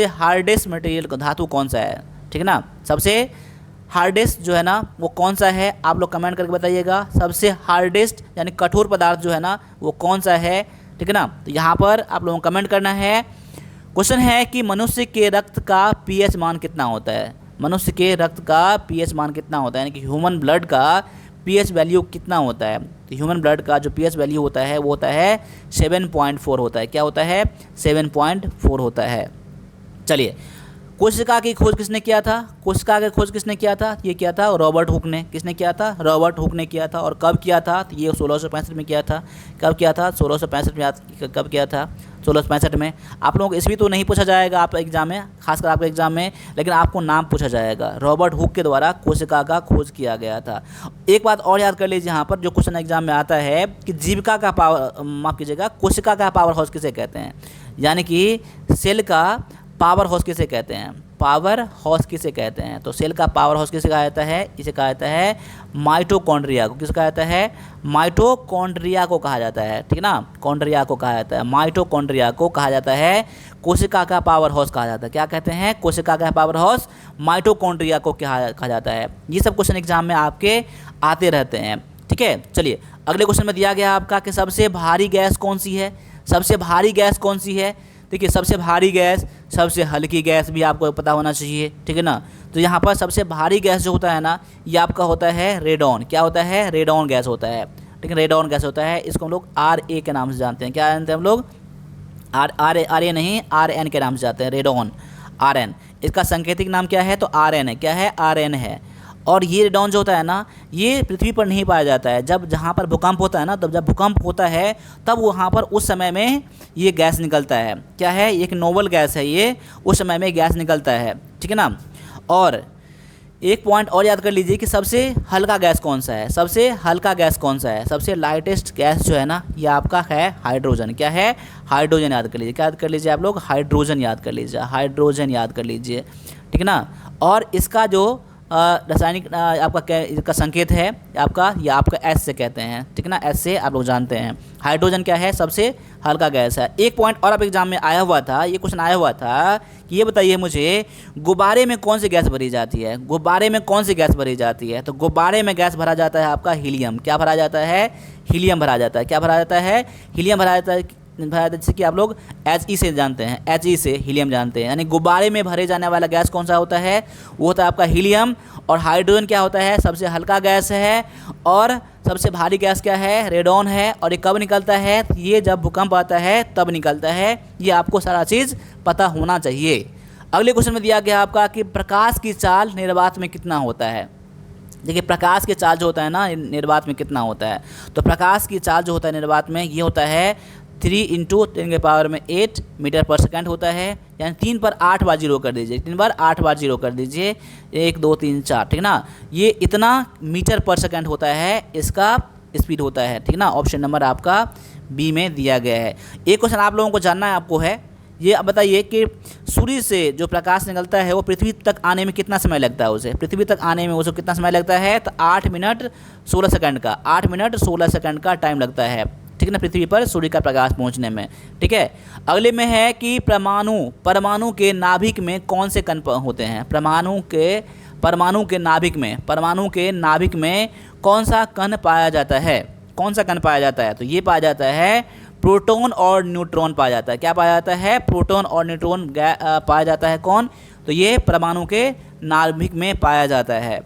हार्डेस्ट मटेरियल धातु कौन सा है, ठीक है ना। सबसे हार्डेस्ट जो है ना वो कौन सा है? आप लोग कमेंट करके बताइएगा। सबसे हार्डेस्ट यानी कठोर पदार्थ जो है ना वो कौन सा है, ठीक है ना। तो यहाँ पर आप लोगों को कमेंट करना है। क्वेश्चन है कि मनुष्य के रक्त का पीएच मान कितना होता है? मनुष्य के रक्त का पीएच मान कितना होता है, यानी कि ह्यूमन ब्लड का पीएच वैल्यू कितना होता है? तो ह्यूमन ब्लड का जो पीएच वैल्यू होता है वो होता है 7.4 होता है। क्या होता है? 7.4 होता है। चलिए कोशिका की खोज किसने किया था? कोशिका की खोज किसने किया था? ये किया था रॉबर्ट हुक ने। किसने किया था? रॉबर्ट हुक ने किया था। और कब किया था? तो ये 1665 में किया था। कब किया था? 1665 में। कब किया था? 1665 में। आप लोगों को इसलिए तो नहीं पूछा जाएगा आप एग्जाम में, खासकर आपके एग्जाम में, लेकिन आपको नाम पूछा जाएगा। रॉबर्ट हुक के द्वारा कोशिका का खोज किया गया था। एक बात और याद कर लीजिए, यहाँ पर जो क्वेश्चन एग्जाम में आता है कि जीविका का पावर, माफ कीजिएगा, कोशिका का पावर हाउस किसे कहते हैं? यानी कि सेल का पावर हाउस किसे कहते हैं? पावर हाउस किसे कहते हैं? तो सेल का पावर हाउस किसे कहा जाता है? इसे कहा जाता है माइटोकॉन्ड्रिया को। किसे कहा जाता है? माइटोकॉन्ड्रिया को कहा जाता है, ठीक है ना। कॉन्ड्रिया को कहा जाता है, माइटोकॉन्ड्रिया को कहा जाता है, कोशिका का पावर हाउस कहा जाता है। क्या कहते हैं? कोशिका का पावर हाउस माइटोकॉन्ड्रिया को कहा जाता है। ये सब क्वेश्चन एग्जाम में आपके आते रहते हैं, ठीक है। चलिए अगले क्वेश्चन में दिया गया आपका कि सबसे भारी गैस कौन सी है? सबसे भारी गैस कौन सी है? देखिए सबसे भारी गैस, सबसे हल्की गैस भी आपको पता होना चाहिए, ठीक है ना। तो यहाँ पर सबसे भारी गैस जो होता है ना, ये आपका होता है रेडॉन। क्या होता है? रेडॉन गैस होता है, ठीक है। रेडॉन गैस होता है, इसको हम लोग RA के नाम से जानते हैं। क्या जानते हैं हम लोग? RA नहीं, RN के नाम से जानते हैं, रेडॉन, RN। इसका सांकेतिक नाम क्या है? तो RN है। क्या है? RN है। और ये रेडॉन जो होता है ना, ये पृथ्वी पर नहीं पाया जाता है। जहाँ पर भूकंप होता है ना, तब जब भूकंप होता है तब वहाँ पर उस समय में ये गैस निकलता है। क्या है? एक नोबल गैस है ये, उस समय में गैस निकलता है, ठीक है ना। और एक पॉइंट और याद कर लीजिए कि सबसे हल्का गैस कौन सा है? सबसे हल्का गैस कौन सा है? सबसे लाइटेस्ट गैस जो है ना, ये आपका है हाइड्रोजन। क्या है? हाइड्रोजन याद कर लीजिए। क्या याद कर लीजिए आप लोग? हाइड्रोजन याद कर लीजिए, हाइड्रोजन याद कर लीजिए, ठीक है ना। और इसका जो रासायनिक आपका संकेत है आपका, या आपका एस से कहते हैं, ठीक है ना, एस से आप लोग जानते हैं। हाइड्रोजन क्या है, सबसे हल्का गैस है। एक पॉइंट और आप एग्जाम में आया हुआ था, ये क्वेश्चन आया हुआ था कि ये बताइए मुझे गुब्बारे में कौन सी गैस भरी जाती है, गुब्बारे में कौन सी गैस भरी जाती है। तो गुब्बारे में गैस भरा जाता है आपका हीलियम। क्या भरा जाता है, हीलियम भरा जाता है। क्या भरा जाता है, हीलियम भरा जाता है। जैसे कि आप लोग He से जानते हैं, He से हीलियम जानते हैं। यानी गुब्बारे में भरे जाने वाला गैस कौन सा होता है, वो होता है आपका हीलियम। और हाइड्रोजन क्या होता है, सबसे हल्का गैस है। और सबसे भारी गैस क्या है, रेडॉन है। और ये कब निकलता है, ये जब भूकंप आता है तब निकलता है। ये आपको सारा चीज़ पता होना चाहिए। अगले क्वेश्चन में दिया गया आपका कि प्रकाश की चाल निर्वात में कितना होता है। देखिए प्रकाश की चाल जो होता है ना निर्वात में कितना होता है, तो प्रकाश की चाल जो होता है निर्वात में ये होता है 3 × 10⁸ मीटर पर सेकंड होता है। यानी 3 पर 8 बार 0 कर दीजिए, 3 बार 8 बार 0 कर दीजिए, 1 2 3 4, ठीक ना। ये इतना मीटर पर सेकंड होता है, इसका स्पीड होता है, ठीक ना। ऑप्शन नंबर आपका बी में दिया गया है। एक क्वेश्चन आप लोगों को जानना है आपको है, ये अब बताइए कि सूर्य से जो प्रकाश निकलता है वो पृथ्वी तक आने में कितना समय लगता है, उसे पृथ्वी तक आने में उसको कितना समय लगता है। तो 8 मिनट 16 सेकंड का, 8 मिनट 16 सेकंड का टाइम लगता है, ठीक है ना, पृथ्वी पर सूर्य का प्रकाश पहुंचने में, ठीक है। अगले में है कि परमाणु के नाभिक में कौन से कण होते हैं। परमाणु के नाभिक में कौन सा कण पाया जाता है, कौन सा कण पाया जाता है। तो ये पाया जाता है प्रोटॉन और न्यूट्रॉन पाया जाता है। क्या पाया जाता है, प्रोटॉन और न्यूट्रॉन पाया जाता है। कौन, तो ये परमाणु के नाभिक में पाया जाता है,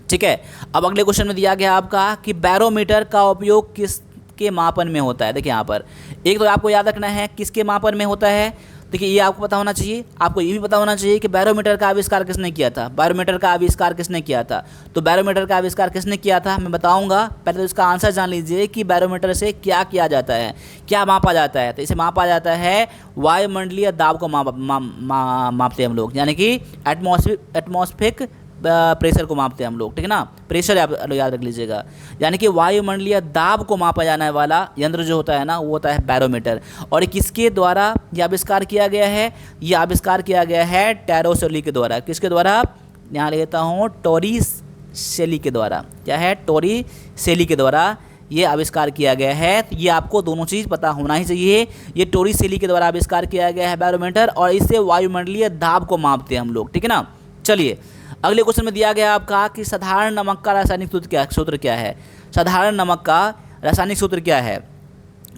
ठीक है। अब अगले क्वेश्चन में दिया गया आपका कि बैरोमीटर का उपयोग किस के मापन में होता है। देखिए यहाँ पर एक तो आपको याद रखना है किसके मापन में होता है। देखिए ये आपको पता होना चाहिए, आपको ये भी पता होना चाहिए कि बैरोमीटर का आविष्कार किसने किया था। बैरोमीटर का आविष्कार किसने किया था, तो बैरोमीटर का आविष्कार किसने किया था मैं बताऊंगा। पहले तो इसका आंसर जान लीजिए कि बैरोमीटर से क्या किया जाता है, क्या मापा जाता है। तो इसे मापा जाता है वायुमंडलीय दाब को मापते हैं हम लोग, यानी कि एटमॉस्फेरिक प्रेशर को मापते हैं हम लोग, ठीक है ना। प्रेशर आप याद रख लीजिएगा, यानी कि वायुमंडलीय दाब को मापा जाने वाला यंत्र जो होता है ना वो होता है बैरोमीटर। और किसके द्वारा ये आविष्कार किया गया है, ये आविष्कार किया गया है टैरोसेली के द्वारा। किसके द्वारा, यहाँ लेता हूँ टॉरिसेली के द्वारा। क्या है, टॉरिसेली के द्वारा ये आविष्कार किया गया है। तो ये आपको दोनों चीज़ पता होना ही चाहिए। ये टॉरिसेली के द्वारा आविष्कार किया गया है बैरोमीटर, और इससे वायुमंडलीय दाब को मापते हैं हम लोग, ठीक है ना। चलिए अगले क्वेश्चन में दिया गया आपका कि साधारण नमक का रासायनिक सूत्र क्या है। साधारण नमक का रासायनिक सूत्र क्या है,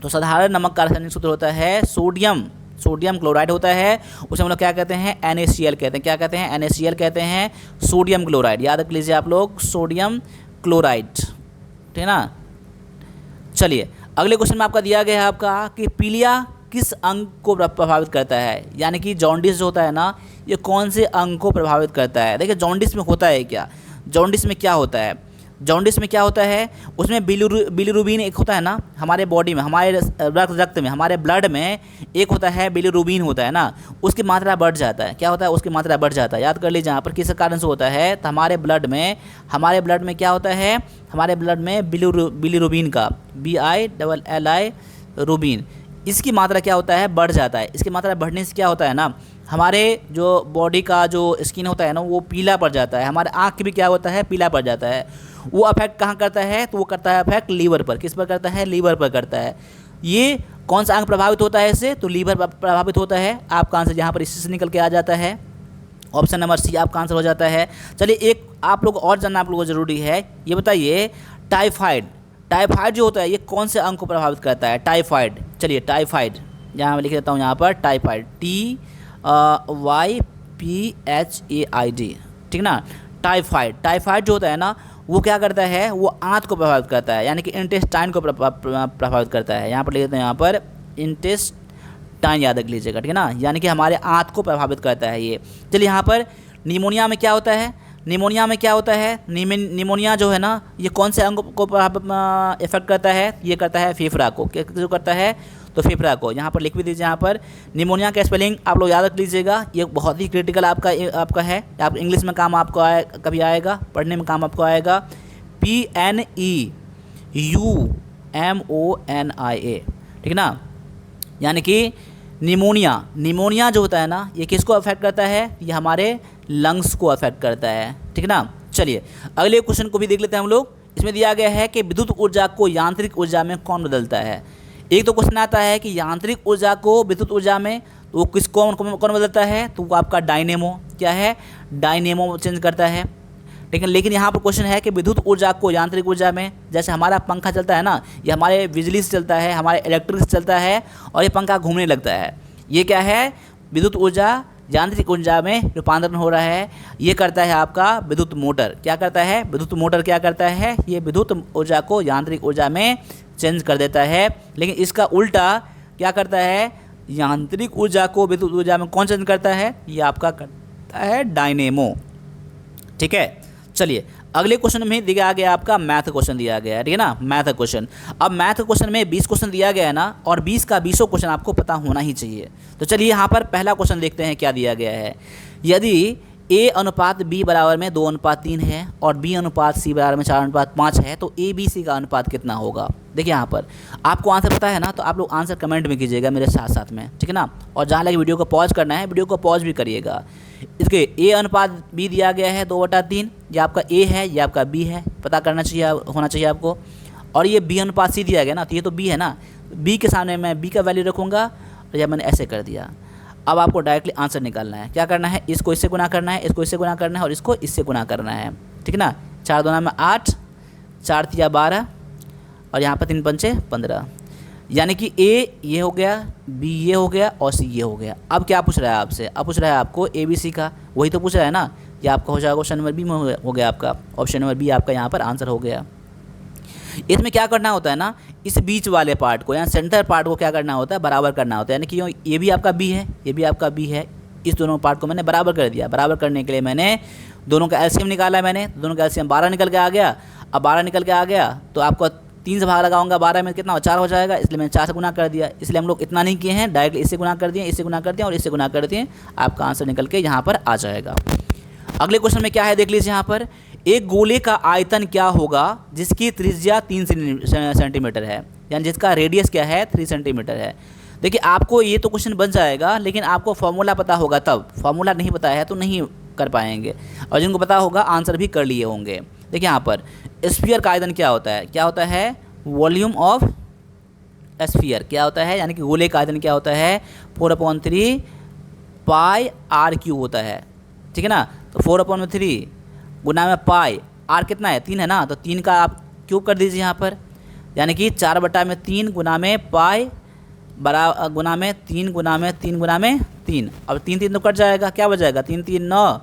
तो साधारण नमक का रासायनिक सूत्र होता है सोडियम क्लोराइड होता है। उसे हम लोग क्या कहते हैं, NaCl कहते हैं। क्या कहते हैं, NaCl कहते हैं, सोडियम क्लोराइड। याद रख लीजिए आप लोग, सोडियम क्लोराइड, ठीक है ना। चलिए अगले क्वेश्चन में आपका दिया गया है आपका कि पीलिया किस अंग को प्रभावित करता है, यानी कि जॉन्डिस जो होता है ना ये कौन से अंग को प्रभावित करता है। देखिए जॉन्डिस में होता है क्या, जॉन्डिस में क्या होता है, जॉन्डिस में क्या होता है, उसमें बिलिरुबिन एक होता है ना हमारे बॉडी में, हमारे रक्त में, हमारे ब्लड में एक होता है बिलिरुबिन होता है ना, उसकी मात्रा बढ़ जाता है। क्या होता है, उसकी मात्रा बढ़ जाता है। याद कर लीजिए यहाँ पर किस कारण से होता है, तो हमारे ब्लड में क्या होता है, हमारे ब्लड में बिलिरुबिन का BILLI रूबिन, इसकी मात्रा क्या होता है, बढ़ जाता है। इसकी मात्रा बढ़ने से क्या होता है ना, हमारे जो बॉडी का जो स्किन होता है ना वो पीला पड़ जाता है। हमारे आँख भी क्या होता है, पीला पड़ जाता है। वो अफेक्ट कहाँ करता है, तो वो करता है अफेक्ट लीवर पर। किस पर करता है, लीवर पर करता है। ये कौन सा अंग प्रभावित होता है इससे, तो लीवर प्रभावित होता है। आपका आंसर यहाँ पर इसी से निकल के आ जाता है, ऑप्शन नंबर सी आपका आंसर हो जाता है। चलिए एक आप लोग और जानना आप लोगों को ज़रूरी है, ये बताइए टाइफाइड जो होता है ये कौन से अंग को प्रभावित करता है, टाइफाइड। चलिए टाइफाइड यहाँ मैं लिख देता हूँ, यहाँ पर टाइफाइड TYPHAID, ठीक ना। टाइफाइड जो होता है ना वो क्या करता है, वो आंत को प्रभावित करता है, यानी कि इंटेस्टाइन को प्रभावित करता है। यहाँ पर लिख देते हैं, यहाँ पर इंटेस्टाइन याद रख लीजिएगा, ठीक है ना, यानी कि हमारे आंत को प्रभावित करता है ये। चलिए यहाँ पर निमोनिया में क्या होता है, निमोनिया जो है ना ये कौन से अंग को इफेक्ट करता है, ये करता है फेफड़ा को। जो करता है तो फेफड़ा को। यहाँ पर लिख भी दीजिए, यहाँ पर निमोनिया का स्पेलिंग आप लोग याद रख लीजिएगा, ये बहुत ही क्रिटिकल आपका है। आप इंग्लिश में काम आपको कभी आएगा, पढ़ने में काम आपको आएगा। PNEUMONIA, ठीक ना, यानी कि निमोनिया जो होता है ना ये किसको अफेक्ट करता है, ये हमारे लंग्स को अफेक्ट करता है, ठीक है ना। चलिए अगले क्वेश्चन को भी देख लेते हैं हम लोग। इसमें दिया गया है कि विद्युत ऊर्जा को यांत्रिक ऊर्जा में कौन बदलता है। एक तो क्वेश्चन आता है कि यांत्रिक ऊर्जा को विद्युत ऊर्जा में तो वो कौन बदलता है, तो वो आपका डायनेमो, क्या है, डायनेमो चेंज करता है। लेकिन यहाँ पर क्वेश्चन है कि विद्युत ऊर्जा को यांत्रिक ऊर्जा में, जैसे हमारा पंखा चलता है ना, ये हमारे बिजली से चलता है, हमारे इलेक्ट्रिक से चलता है और ये पंखा घूमने लगता है। ये क्या है, विद्युत ऊर्जा यांत्रिक ऊर्जा में रूपांतरण हो रहा है। ये करता है आपका विद्युत मोटर, क्या करता है, विद्युत मोटर क्या करता है, ये विद्युत ऊर्जा को यांत्रिक ऊर्जा में चेंज कर देता है। लेकिन इसका उल्टा क्या करता है, यांत्रिक ऊर्जा को विद्युत ऊर्जा में कौन चेंज करता है, ये आपका करता है डायनेमो, ठीक है। चलिए अगले क्वेश्चन में दिया गया आपका मैथ क्वेश्चन दिया गया है, ठीक है ना, मैथ क्वेश्चन। अब मैथ क्वेश्चन में 20 क्वेश्चन दिया गया है ना, और 20 का 20 क्वेश्चन आपको पता होना ही चाहिए। तो चलिए यहाँ पर पहला क्वेश्चन देखते हैं क्या दिया गया है। यदि A अनुपात B बराबर में 2:3 है और B अनुपात C बराबर में 4:5 है, तो ABC का अनुपात कितना होगा। देखिए यहाँ पर आपको आंसर पता है ना, तो आप लोग आंसर कमेंट में कीजिएगा मेरे साथ साथ में, ठीक है ना। और जहाँ लगे वीडियो को पॉज करना है, वीडियो को पॉज भी करिएगा। इसके A अनुपात B दिया गया है 2/3, ये आपका A है, ये आपका B है, पता करना चाहिए, होना चाहिए आपको। और ये B अनुपात C दिया गया ना, तो ये तो B है ना, B के सामने मैं B का वैल्यू रखूँगा और यह मैंने ऐसे कर दिया। अब आपको डायरेक्टली आंसर निकालना है, क्या करना है, इसको इससे गुना करना है, इसको इससे गुना करना है और इसको इससे गुना करना है, ठीक है ना। 4 दूना में 8, 4 तिया 12 और यहाँ पर 3 पंचे 15, यानी कि A ये हो गया, B ये हो गया और C ये हो गया। अब क्या पूछ रहा है आपसे, अब पूछ रहा है आपको ABC का, वही तो पूछ रहा है ना। ये आपका हो जाएगा ऑप्शन नंबर B में हो गया आपका, ऑप्शन नंबर B आपका यहाँ पर आंसर हो गया। इसमें क्या करना होता है ना, इस बीच वाले पार्ट को या सेंटर पार्ट को क्या करना होता है, बराबर करना होता है। यानी कि ये भी आपका B है, ये भी आपका B है, इस दोनों पार्ट को मैंने बराबर कर दिया। बराबर करने के लिए मैंने दोनों का एलसीएम निकाला, मैंने दोनों का एलसीएम 12 निकल के आ गया। अब 12 निकल के आ गया तो आपको 3 से भाग लगाऊंगा, 12 में कितना 4 हो जाएगा, इसलिए मैंने 4 से गुना कर दिया। इसलिए हम लोग इतना नहीं किए हैं, डायरेक्ट इससे गुना कर दिए, इससे गुना कर दिया और इससे गुना कर दिए, आपका आंसर निकल के यहाँ पर आ जाएगा। अगले क्वेश्चन में क्या है देख लीजिए यहाँ पर, एक गोले का आयतन क्या होगा जिसकी त्रिज्या 3 सेंटीमीटर है, यानी जिसका रेडियस क्या है 3 सेंटीमीटर है। देखिए आपको ये तो क्वेश्चन बन जाएगा, लेकिन आपको फॉर्मूला पता होगा तब, फॉर्मूला नहीं पता है तो नहीं कर पाएंगे, और जिनको पता होगा आंसर भी कर लिए होंगे। देखिए यहाँ पर स्फीयर का आयतन क्या होता है, क्या होता है, वॉल्यूम ऑफ स्फीयर क्या होता है, यानी कि गोले का आयतन क्या होता है, 4/3 पाई r³ होता है, ठीक है ना। तो 4/3 गुना में पाई, आर कितना है 3 है ना, तो 3 का आप क्यूब कर दीजिए यहाँ पर, यानी कि 4/3 गुना में पाई बराबर गुना में 3 गुना में 3 गुना में 3, अब 3 तो कट जाएगा, क्या बच जाएगा, 3 3 9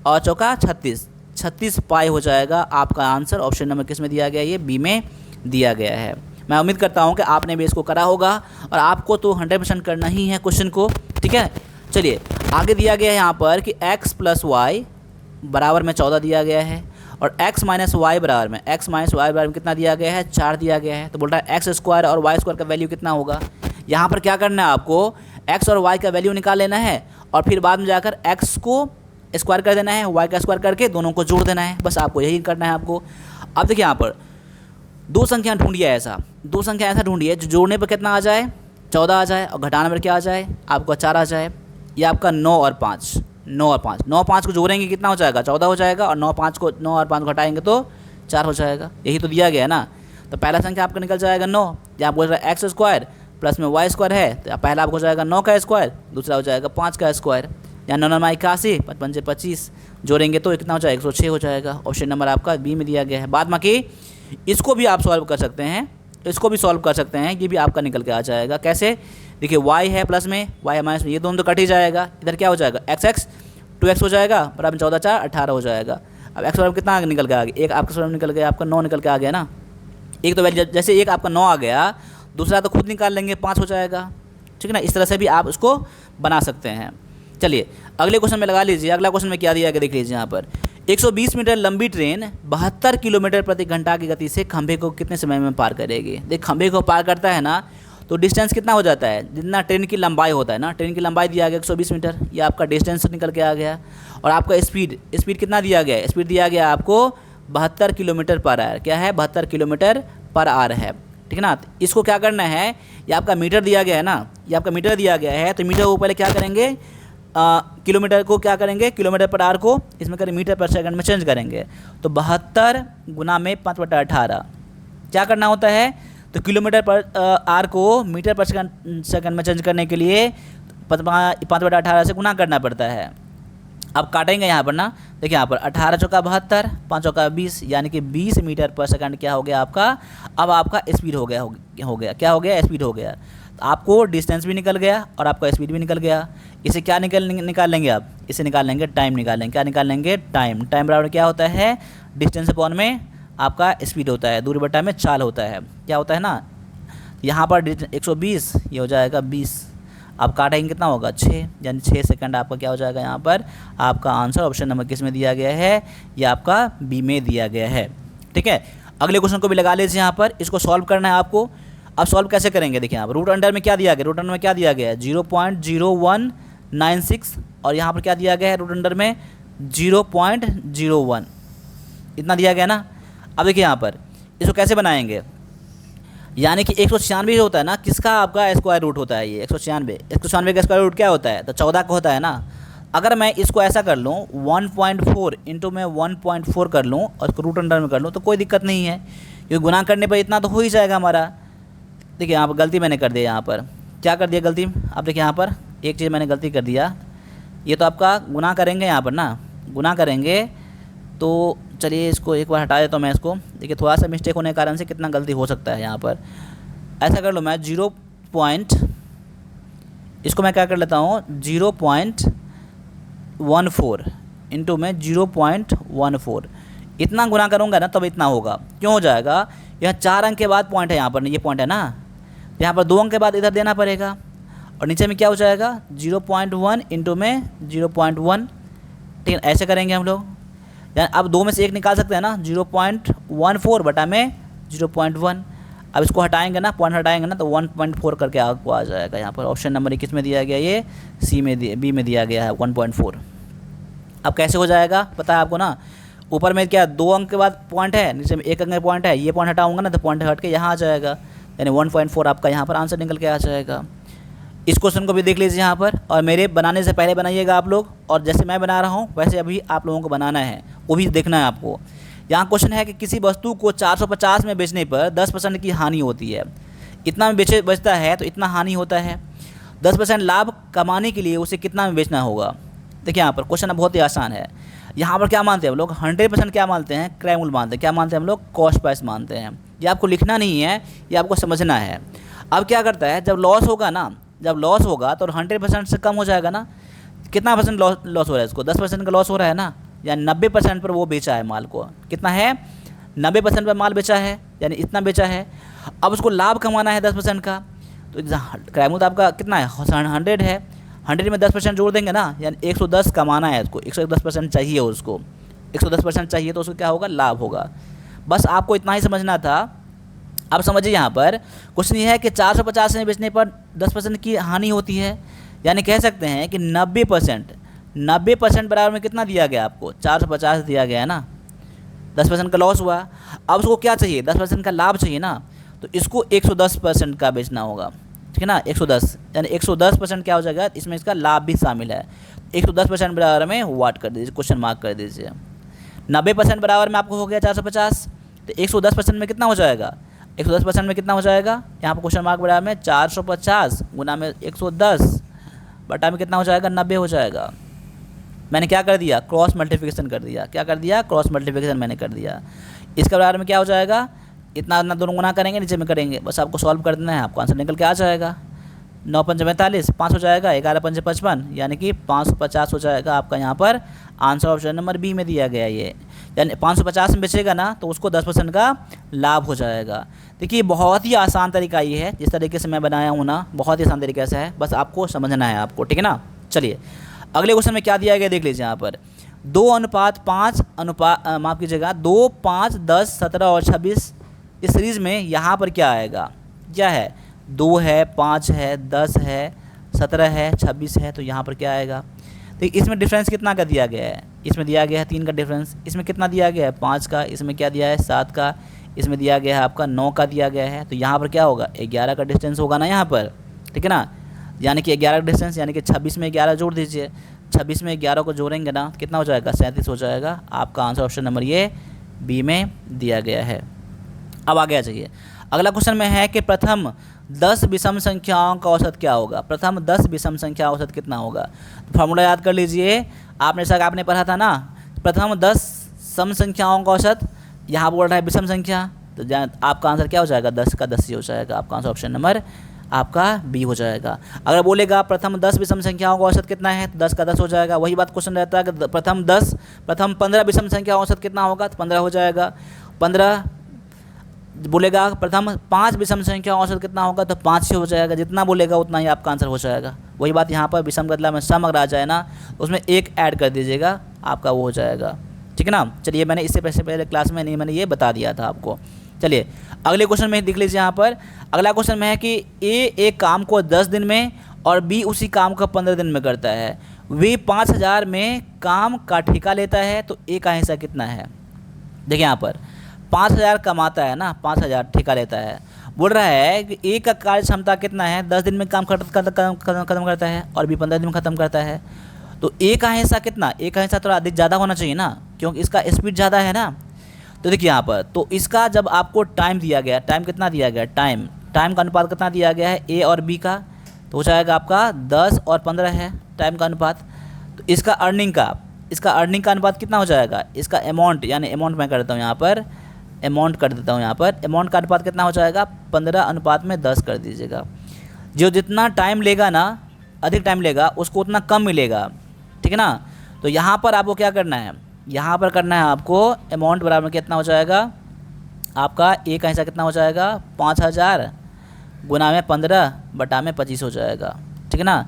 और चौका 36 पाई हो जाएगा। आपका आंसर ऑप्शन नंबर किस में दिया गया, ये B में दिया गया है। मैं उम्मीद करता हूँ कि आपने भी इसको करा होगा और आपको तो 100% करना ही है क्वेश्चन को, ठीक है। चलिए आगे दिया गया है यहाँ पर कि x + y बराबर में 14 दिया गया है और x - y बराबर में कितना दिया गया है, 4 दिया गया है। तो बोल रहा है x² और y² का वैल्यू कितना होगा। यहाँ पर क्या करना है आपको, x और y का वैल्यू निकाल लेना है और फिर बाद में जाकर x को स्क्वायर कर देना है, y का स्क्वायर करके दोनों को जोड़ देना है, बस आपको यही करना है आपको। अब देखिए यहाँ पर दो संख्या ढूंढिए, दो संख्या ऐसा ढूंढिए जो जोड़ने पर कितना आ जाए, 14 आ जाए और घटाने पर क्या आ जाए, आपको 4 आ जाए। ये आपका 9 और 5 9 5 को जोड़ेंगे कितना हो जाएगा, 14 हो जाएगा और 9 और 5 को घटाएंगे तो 4 हो जाएगा। यही तो दिया गया है ना। तो पहला संख्या आपका निकल जाएगा 9, यहाँ बोल रहा है x² प्लस में y² है, तो पहला आपको हो जाएगा 9 का स्क्वायर, दूसरा हो जाएगा 5 का स्क्वायर, यहाँ 9 9 81, 55 25 जोड़ेंगे तो कितना हो जाएगा, 106 हो जाएगा। ऑप्शन नंबर आपका B में दिया गया है। बाद बाकी इसको भी आप सॉल्व कर सकते हैं, इसको भी सॉल्व कर सकते हैं, ये भी आपका निकल के आ जाएगा। कैसे, देखिए y है प्लस में, y है माइनस में, ये दोनों तो कट ही जाएगा। इधर क्या हो जाएगा, x 2x हो जाएगा बराबर 14 4 18 हो जाएगा। अब x बराबर कितना निकल के आ गया, एक आपका बराबर निकल गया, आपका 9 निकल के आ गया ना। एक तो वैल्यू जैसे एक आपका 9 आ गया, दूसरा तो खुद निकाल लेंगे 5 हो जाएगा, ठीक है ना। इस तरह से भी आप उसको बना सकते हैं। चलिए अगले क्वेश्चन में लगा लीजिए। अगला क्वेश्चन में क्या दिया गया देख लीजिए यहाँ पर, 120 मीटर लंबी ट्रेन 72 किलोमीटर प्रति घंटा की गति से खंभे को कितने समय में पार करेगी। देख खंभे को पार करता है ना, तो डिस्टेंस कितना हो जाता है, जितना ट्रेन की लंबाई होता है ना, ट्रेन की लंबाई दिया गया 120 मीटर, ये आपका डिस्टेंस निकल के आ गया। और आपका स्पीड कितना दिया गया है, स्पीड दिया गया आपको 72 किलोमीटर पर आवर, क्या है 72 किलोमीटर पर आवर है, ठीक है ना। तो इसको क्या करना है, ये आपका मीटर दिया गया है ना, ये आपका मीटर दिया गया है, तो मीटर को पहले क्या करेंगे किलोमीटर को क्या करेंगे, किलोमीटर पर आवर को इसमें करें मीटर पर सेकंड में चेंज करेंगे। तो 72 गुना में 5/18 क्या करना होता है, तो किलोमीटर पर आवर को मीटर पर सेकंड में चेंज करने के लिए 5/18 से गुना करना पड़ता है। अब काटेंगे यहाँ पर ना, देखिए यहाँ पर 18 चौका 72, 5 चौका 20, यानी कि 20 मीटर पर सेकंड क्या हो गया आपका, अब आपका स्पीड हो गया क्या हो गया, स्पीड हो गया। तो आपको डिस्टेंस भी निकल गया और आपका स्पीड भी निकल गया। इसे क्या निकाल लेंगे आप, इसे निकाल लेंगे टाइम निकाल लेंगे, क्या निकाल लेंगे, टाइम। टाइम बराबर क्या होता है, डिस्टेंस अपॉन में आपका स्पीड होता है, दूरी बटा में चाल होता है, क्या होता है ना। यहाँ पर 120, ये हो जाएगा 20। आप काटेंगे कितना होगा, 6, यानी 6 सेकंड आपका क्या हो जाएगा। यहाँ पर आपका आंसर ऑप्शन नंबर किस में दिया गया है, ये आपका बी में दिया गया है। ठीक है, अगले क्वेश्चन को भी लगा लीजिए यहाँ पर, इसको सॉल्व करना है आपको। अब सॉल्व कैसे करेंगे, देखिए यहाँ पर रूट अंडर में क्या दिया गया, रूट अंडर में क्या दिया गया है 0.0196 और यहाँ पर क्या दिया गया है रूट अंडर में 0.01, इतना दिया गया ना। अब देखिए यहाँ पर इसको कैसे बनाएंगे, यानी कि 196 होता है ना, किसका आपका स्क्वायर रूट होता है, ये 196 का स्क्वायर रूट क्या होता है, तो 14 का होता है ना। अगर मैं इसको ऐसा कर लूँ 1.4 इंटू मैं 1.4 कर लूँ और इसको रूट अंडर में कर लूँ तो कोई दिक्कत नहीं है, क्योंकि गुना करने पर इतना तो हो ही जाएगा हमारा। देखिए यहाँ पर गलती मैंने कर दिया, यहाँ पर क्या कर दिया गलती, अब देखिए यहाँ पर एक चीज़ मैंने गलती कर दिया, ये तो आपका गुना करेंगे यहाँ पर ना, गुना करेंगे तो चलिए इसको एक बार हटा देता हूँ मैं इसको। देखिए थोड़ा सा मिस्टेक होने के कारण से कितना गलती हो सकता है यहाँ पर, ऐसा कर लो मैं 0. इसको मैं क्या कर लेता हूँ 0.14 इंटू में 0.14, इतना गुना करूँगा ना तब इतना होगा, क्यों हो जाएगा, यह 4 अंक के बाद पॉइंट है, यहाँ पर ये पॉइंट है ना, यहाँ पर 2 अंक के बाद इधर देना पड़ेगा और नीचे में क्या हो जाएगा 0.1 इंटू में 0.1। ठीक है, ऐसे करेंगे हम लोग, यानी अब 2 में से 1 निकाल सकते हैं ना, 0.14 बटा में 0.1। अब इसको हटाएंगे ना, पॉइंट हटाएंगे ना तो 1.4 करके आपको आ जाएगा। यहाँ पर ऑप्शन नंबर 21 में दिया गया, ये बी में दिया गया है 1.4। अब कैसे हो जाएगा पता है आपको ना, ऊपर में क्या 2 अंक के बाद पॉइंट है, नीचे में 1 अंक का पॉइंट है, ये पॉइंट हटाऊंगा ना तो पॉइंट हट के यहाँ आ जाएगा, यानी 1.4 आपका यहाँ पर आंसर निकल के आ जाएगा। इस क्वेश्चन को भी देख लीजिए यहाँ पर, और मेरे बनाने से पहले बनाइएगा आप लोग, और जैसे मैं बना रहा हूँ वैसे अभी आप लोगों को बनाना है, वो भी देखना है आपको। यहाँ क्वेश्चन है कि किसी वस्तु को 450 में बेचने पर 10% की हानि होती है, इतना में बचता है तो इतना हानि होता है, 10% लाभ कमाने के लिए उसे कितना में बेचना होगा। देखिए यहाँ पर क्वेश्चन बहुत ही आसान है। यहाँ पर क्या मानते हैं हम लोग, 100% क्या मानते हैं, क्रय मूल्य मानते हैं, क्या मानते हैं हम लोग, कॉस्ट प्राइस मानते हैं। ये आपको लिखना नहीं है, ये आपको समझना है। अब क्या करता है, जब लॉस होगा ना, जब लॉस होगा तो 100% से कम हो जाएगा ना, कितना परसेंट लॉस हो रहा है इसको, 10% का लॉस हो रहा है ना, यानी 90% पर वो बेचा है माल को, कितना है 90% पर माल बेचा है, यानी इतना बेचा है। अब उसको लाभ कमाना है 10% का, तो क्रय मूल्य आपका कितना है 100 है, 100 में 10% जोड़ देंगे ना, यानी 110 कमाना है उसको, 110% चाहिए उसको, 110% चाहिए तो उसको क्या होगा, लाभ होगा। बस आपको इतना ही समझना था। अब समझिए यहाँ पर क्वेश्चन ये है कि 450 में बेचने पर 10% की हानि होती है, यानी कह सकते हैं कि 90% बराबर में कितना दिया गया आपको, 450 दिया गया है ना, 10% का लॉस हुआ। अब उसको क्या चाहिए, 10% का लाभ चाहिए ना, तो इसको 110% का बेचना होगा, ठीक है ना, 110, यानी 110% क्या हो जाएगा, इसमें इसका लाभ भी शामिल है। 110% बराबर में वाट कर दीजिए, क्वेश्चन मार्क कर दीजिए। 90% बराबर में आपको हो गया 450, तो 110% में कितना हो जाएगा, 110% में कितना हो जाएगा, यहाँ पर क्वेश्चन मार्क बराबर में 450 गुना में 110 बटा में कितना हो जाएगा, 90 हो जाएगा। मैंने क्या कर दिया, क्रॉस मल्टीप्लिकेशन कर दिया, क्या कर दिया, क्रॉस मल्टीप्लिकेशन मैंने कर दिया। इसके बराबर में क्या हो जाएगा, इतना इतना दोनों गुना करेंगे, नीचे में करेंगे, बस आपको सॉल्व कर देना है, आपको आंसर निकल के आ जाएगा। 9 पंजे 45, 5 हो जाएगा, 11 पंजे 55, यानी कि 550 हो जाएगा आपका यहाँ पर आंसर ऑप्शन नंबर बी में दिया गया ये, यानी 550 में बेचेगा ना तो उसको 10% का लाभ हो जाएगा। देखिए बहुत ही आसान तरीका ये है, जिस तरीके से मैं बनाया हूँ ना, बहुत ही आसान तरीके से है, बस आपको समझना है आपको, ठीक है ना। चलिए अगले क्वेश्चन में क्या दिया गया देख लीजिए यहाँ पर, 2:5 माफ़ कीजिएगा 2, 5, 10, 17 और 26, इस सीरीज़ में यहाँ पर क्या आएगा, क्या है, 2 है, 5 है, 10 है, 17 है, 26 है, तो यहाँ पर क्या आएगा। तो इसमें डिफरेंस कितना का दिया गया है, इसमें दिया गया है 3 का डिफरेंस, इसमें कितना दिया गया है 5 का, इसमें क्या दिया है 7 का, इसमें दिया गया है आपका 9 का दिया गया है, तो यहाँ पर क्या होगा 11 का डिस्टेंस होगा ना यहाँ पर, ठीक है ना, यानी कि 11 का डिस्टेंस, यानी कि 26 में 11 जोड़ दीजिए 26 में 11 को जोड़ेंगे ना, कितना हो जाएगा, 37 हो जाएगा। आपका आंसर ऑप्शन नंबर ये बी में दिया गया है। अब आगे आ जाइए, अगला क्वेश्चन में है कि प्रथम 10 विषम संख्याओं का औसत क्या होगा। प्रथम 10 विषम संख्या औसत कितना होगा। तो फार्मूला याद कर लीजिए, आपने जैसा आपने पढ़ा था ना, प्रथम 10 सम संख्याओं का औसत, यहाँ बोल रहा है विषम संख्या, तो आपका आंसर क्या हो जाएगा, 10 का 10 ही हो जाएगा। आपका आंसर ऑप्शन नंबर आपका बी हो जाएगा। अगर बोलेगा प्रथम 10 विषम संख्याओं का औसत कितना है, तो 10 का 10 हो जाएगा। वही बात क्वेश्चन रहता है कि प्रथम 15 विषम संख्या औसत कितना होगा, तो 15 हो जाएगा। 15 बोलेगा प्रथम 5 विषम संख्या औसत कितना होगा, तो 5 ही हो जाएगा। जितना बोलेगा उतना ही आपका आंसर हो जाएगा। वही बात यहाँ पर विषम बदला में सम अगर आ जाए ना, उसमें एक ऐड कर दीजिएगा, आपका वो हो जाएगा। ठीक है ना। चलिए, मैंने इससे पहले क्लास में नहीं, मैंने ये बता दिया था आपको। चलिए अगले क्वेश्चन में देख लीजिए यहाँ पर। अगला क्वेश्चन में है कि ए एक काम को 10 दिन में और बी उसी काम को 15 दिन में करता है। वे 5000 में काम का ठेका लेता है, तो ए का हिस्सा कितना है। देखिए यहाँ पर 5000 कमाता है ना, 5000 ठेका लेता है। बोल रहा है कि ए का कार्य क्षमता कितना है, 10 दिन में काम खत्म करता है और बी 15 दिन में ख़त्म करता है। तो ए का हिस्सा कितना, ए का हिस्सा थोड़ा अधिक ज़्यादा होना चाहिए ना, क्योंकि इसका स्पीड ज़्यादा है ना। तो देखिए यहाँ पर, तो इसका जब आपको टाइम दिया गया, टाइम कितना दिया गया, टाइम का अनुपात कितना दिया गया है ए और बी का, तो हो जाएगा आपका 10 और 15 है टाइम का अनुपात। तो इसका अर्निंग का अनुपात कितना हो जाएगा, इसका अमाउंट, यानी अमाउंट मैं कर देता हूँ यहाँ पर, अमाउंट कर देता हूँ यहाँ पर, अमाउंट का अनुपात कितना हो जाएगा, 15:10 कर दीजिएगा। जो जितना टाइम लेगा ना, अधिक टाइम लेगा, उसको उतना कम मिलेगा। ठीक है ना। तो यहाँ पर आपको क्या करना है, यहाँ पर करना है आपको अमाउंट बराबर कितना हो जाएगा, आपका ए का हिस्सा कितना हो जाएगा, 5000 गुना में 15/25 हो जाएगा। ठीक है ना।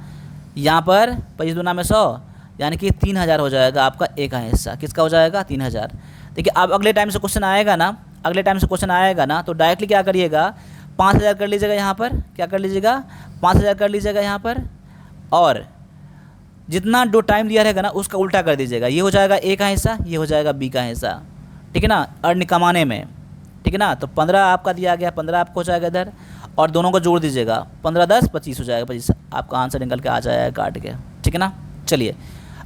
यहाँ पर 25 गुना में 100, यानी कि 3000 हो जाएगा आपका ए का हिस्सा। किसका हो जाएगा, 3000। देखिए अब अगले टाइम से क्वेश्चन आएगा ना, तो डायरेक्टली क्या करिएगा, 5000 कर लीजिएगा यहाँ पर, क्या कर लीजिएगा, 5000 कर लीजिएगा यहाँ पर, और जितना जो टाइम दिया रहेगा ना उसका उल्टा कर दीजिएगा। ये हो जाएगा ए का हिस्सा, ये हो जाएगा बी का हिस्सा। ठीक है ना, अर्न कमाने में। ठीक है ना। तो 15 आपका दिया गया, 15 आपको हो जाएगा इधर, और दोनों को जोड़ दीजिएगा, 15×10=25 हो जाएगा, 25 आपका आंसर निकल के आ जाएगा काट के। ठीक है ना। चलिए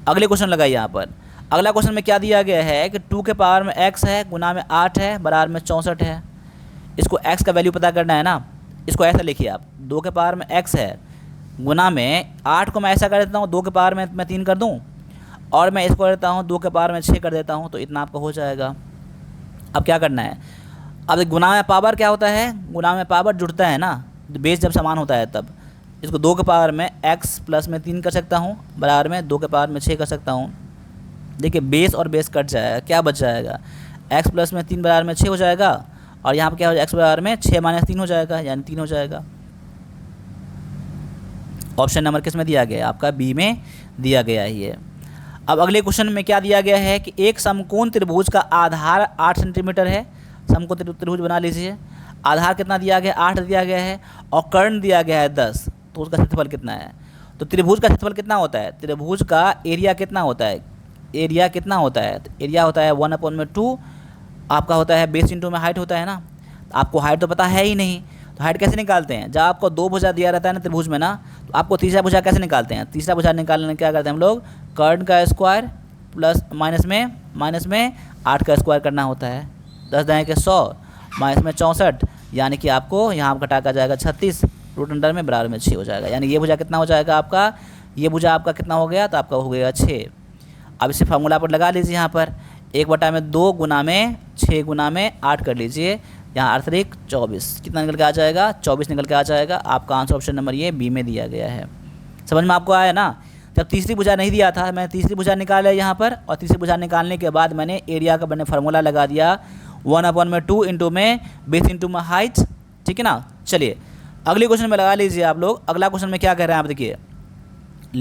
अगले क्वेश्चन लगाइए यहाँ पर। अगला क्वेश्चन में क्या दिया गया है कि 2 के पावर में x है, गुना में 8 है, बराबर में 64 है। इसको x का वैल्यू पता करना है ना। इसको ऐसा लिखिए आप, 2 के पावर में x है, गुना में 8 को मैं ऐसा कर देता हूँ, 2 के पावर में मैं 3 कर दूँ, और मैं इसको कर देता हूँ 2 के पावर में 6 कर देता हूँ, तो इतना आपका हो जाएगा। अब क्या करना है, अब गुना में पावर क्या होता है, गुना में पावर जुड़ता है ना, बेस जब समान होता है तब। इसको 2 के पावर में x प्लस में 3 कर सकता हूँ, बराबर में 2 के पावर में 6 कर सकता हूँ। देखिए बेस और बेस कट जाएगा, क्या बच जाएगा, x प्लस में 3 बराबर में 6 हो जाएगा, और यहाँ पर क्या हो जाएगा, x बराबर में 6 - 3 हो जाएगा, यानी 3 हो जाएगा। ऑप्शन नंबर किस में दिया गया है, आपका बी में दिया गया है ये। अब अगले क्वेश्चन में क्या दिया गया है कि एक समकोण त्रिभुज का आधार 8 सेंटीमीटर है। समकोण त्रिभुज बना लीजिए। आधार कितना दिया गया है, 8 दिया गया है, और कर्ण दिया गया है 10, तो उसका क्षेत्रफल कितना है। तो त्रिभुज का क्षेत्रफल कितना होता है, त्रिभुज का एरिया कितना होता है, एरिया कितना होता है, तो एरिया होता है 1/2 आपका होता है, बेस इंटू में हाइट होता है ना। आपको हाइट तो पता है ही नहीं, तो हाइट कैसे निकालते हैं, जब आपको 2 भुजा दिया रहता है ना त्रिभुज में ना, तो आपको तीसरा भुजा कैसे निकालते हैं, तीसरा भुजा निकालने में क्या करते हैं हम लोग, कर्ण का स्क्वायर प्लस माइनस में 8 का स्क्वायर करना होता है। 10 दाएँ के 100 माइनस में 64, यानी कि आपको यहाँ घटा का जाएगा 36, रूट अंडर में बराबर में 6 हो जाएगा। यानी ये भुजा कितना हो जाएगा आपका, ये भुजा आपका कितना हो गया, तो आपका हो गया 6। अब इसे फार्मूला पर लगा लीजिए यहाँ पर, 1/2 गुना में 6 गुना में 8 कर लीजिए, यहाँ 8×3 = 24, कितना निकल के आ जाएगा, 24 निकल के आ जाएगा। आपका आंसर ऑप्शन नंबर ये बी में दिया गया है। समझ में आपको आया ना। जब तीसरी भुजा नहीं दिया था, मैं तीसरी भुजा निकाला यहाँ पर, और तीसरी भुजा निकालने के बाद मैंने एरिया का मैंने फार्मूला लगा दिया 1/2 इंटू में बेस इंटू में हाइट। ठीक है ना। चलिए अगले क्वेश्चन में लगा लीजिए आप लोग। अगला क्वेश्चन में क्या कह रहे हैं आप देखिए,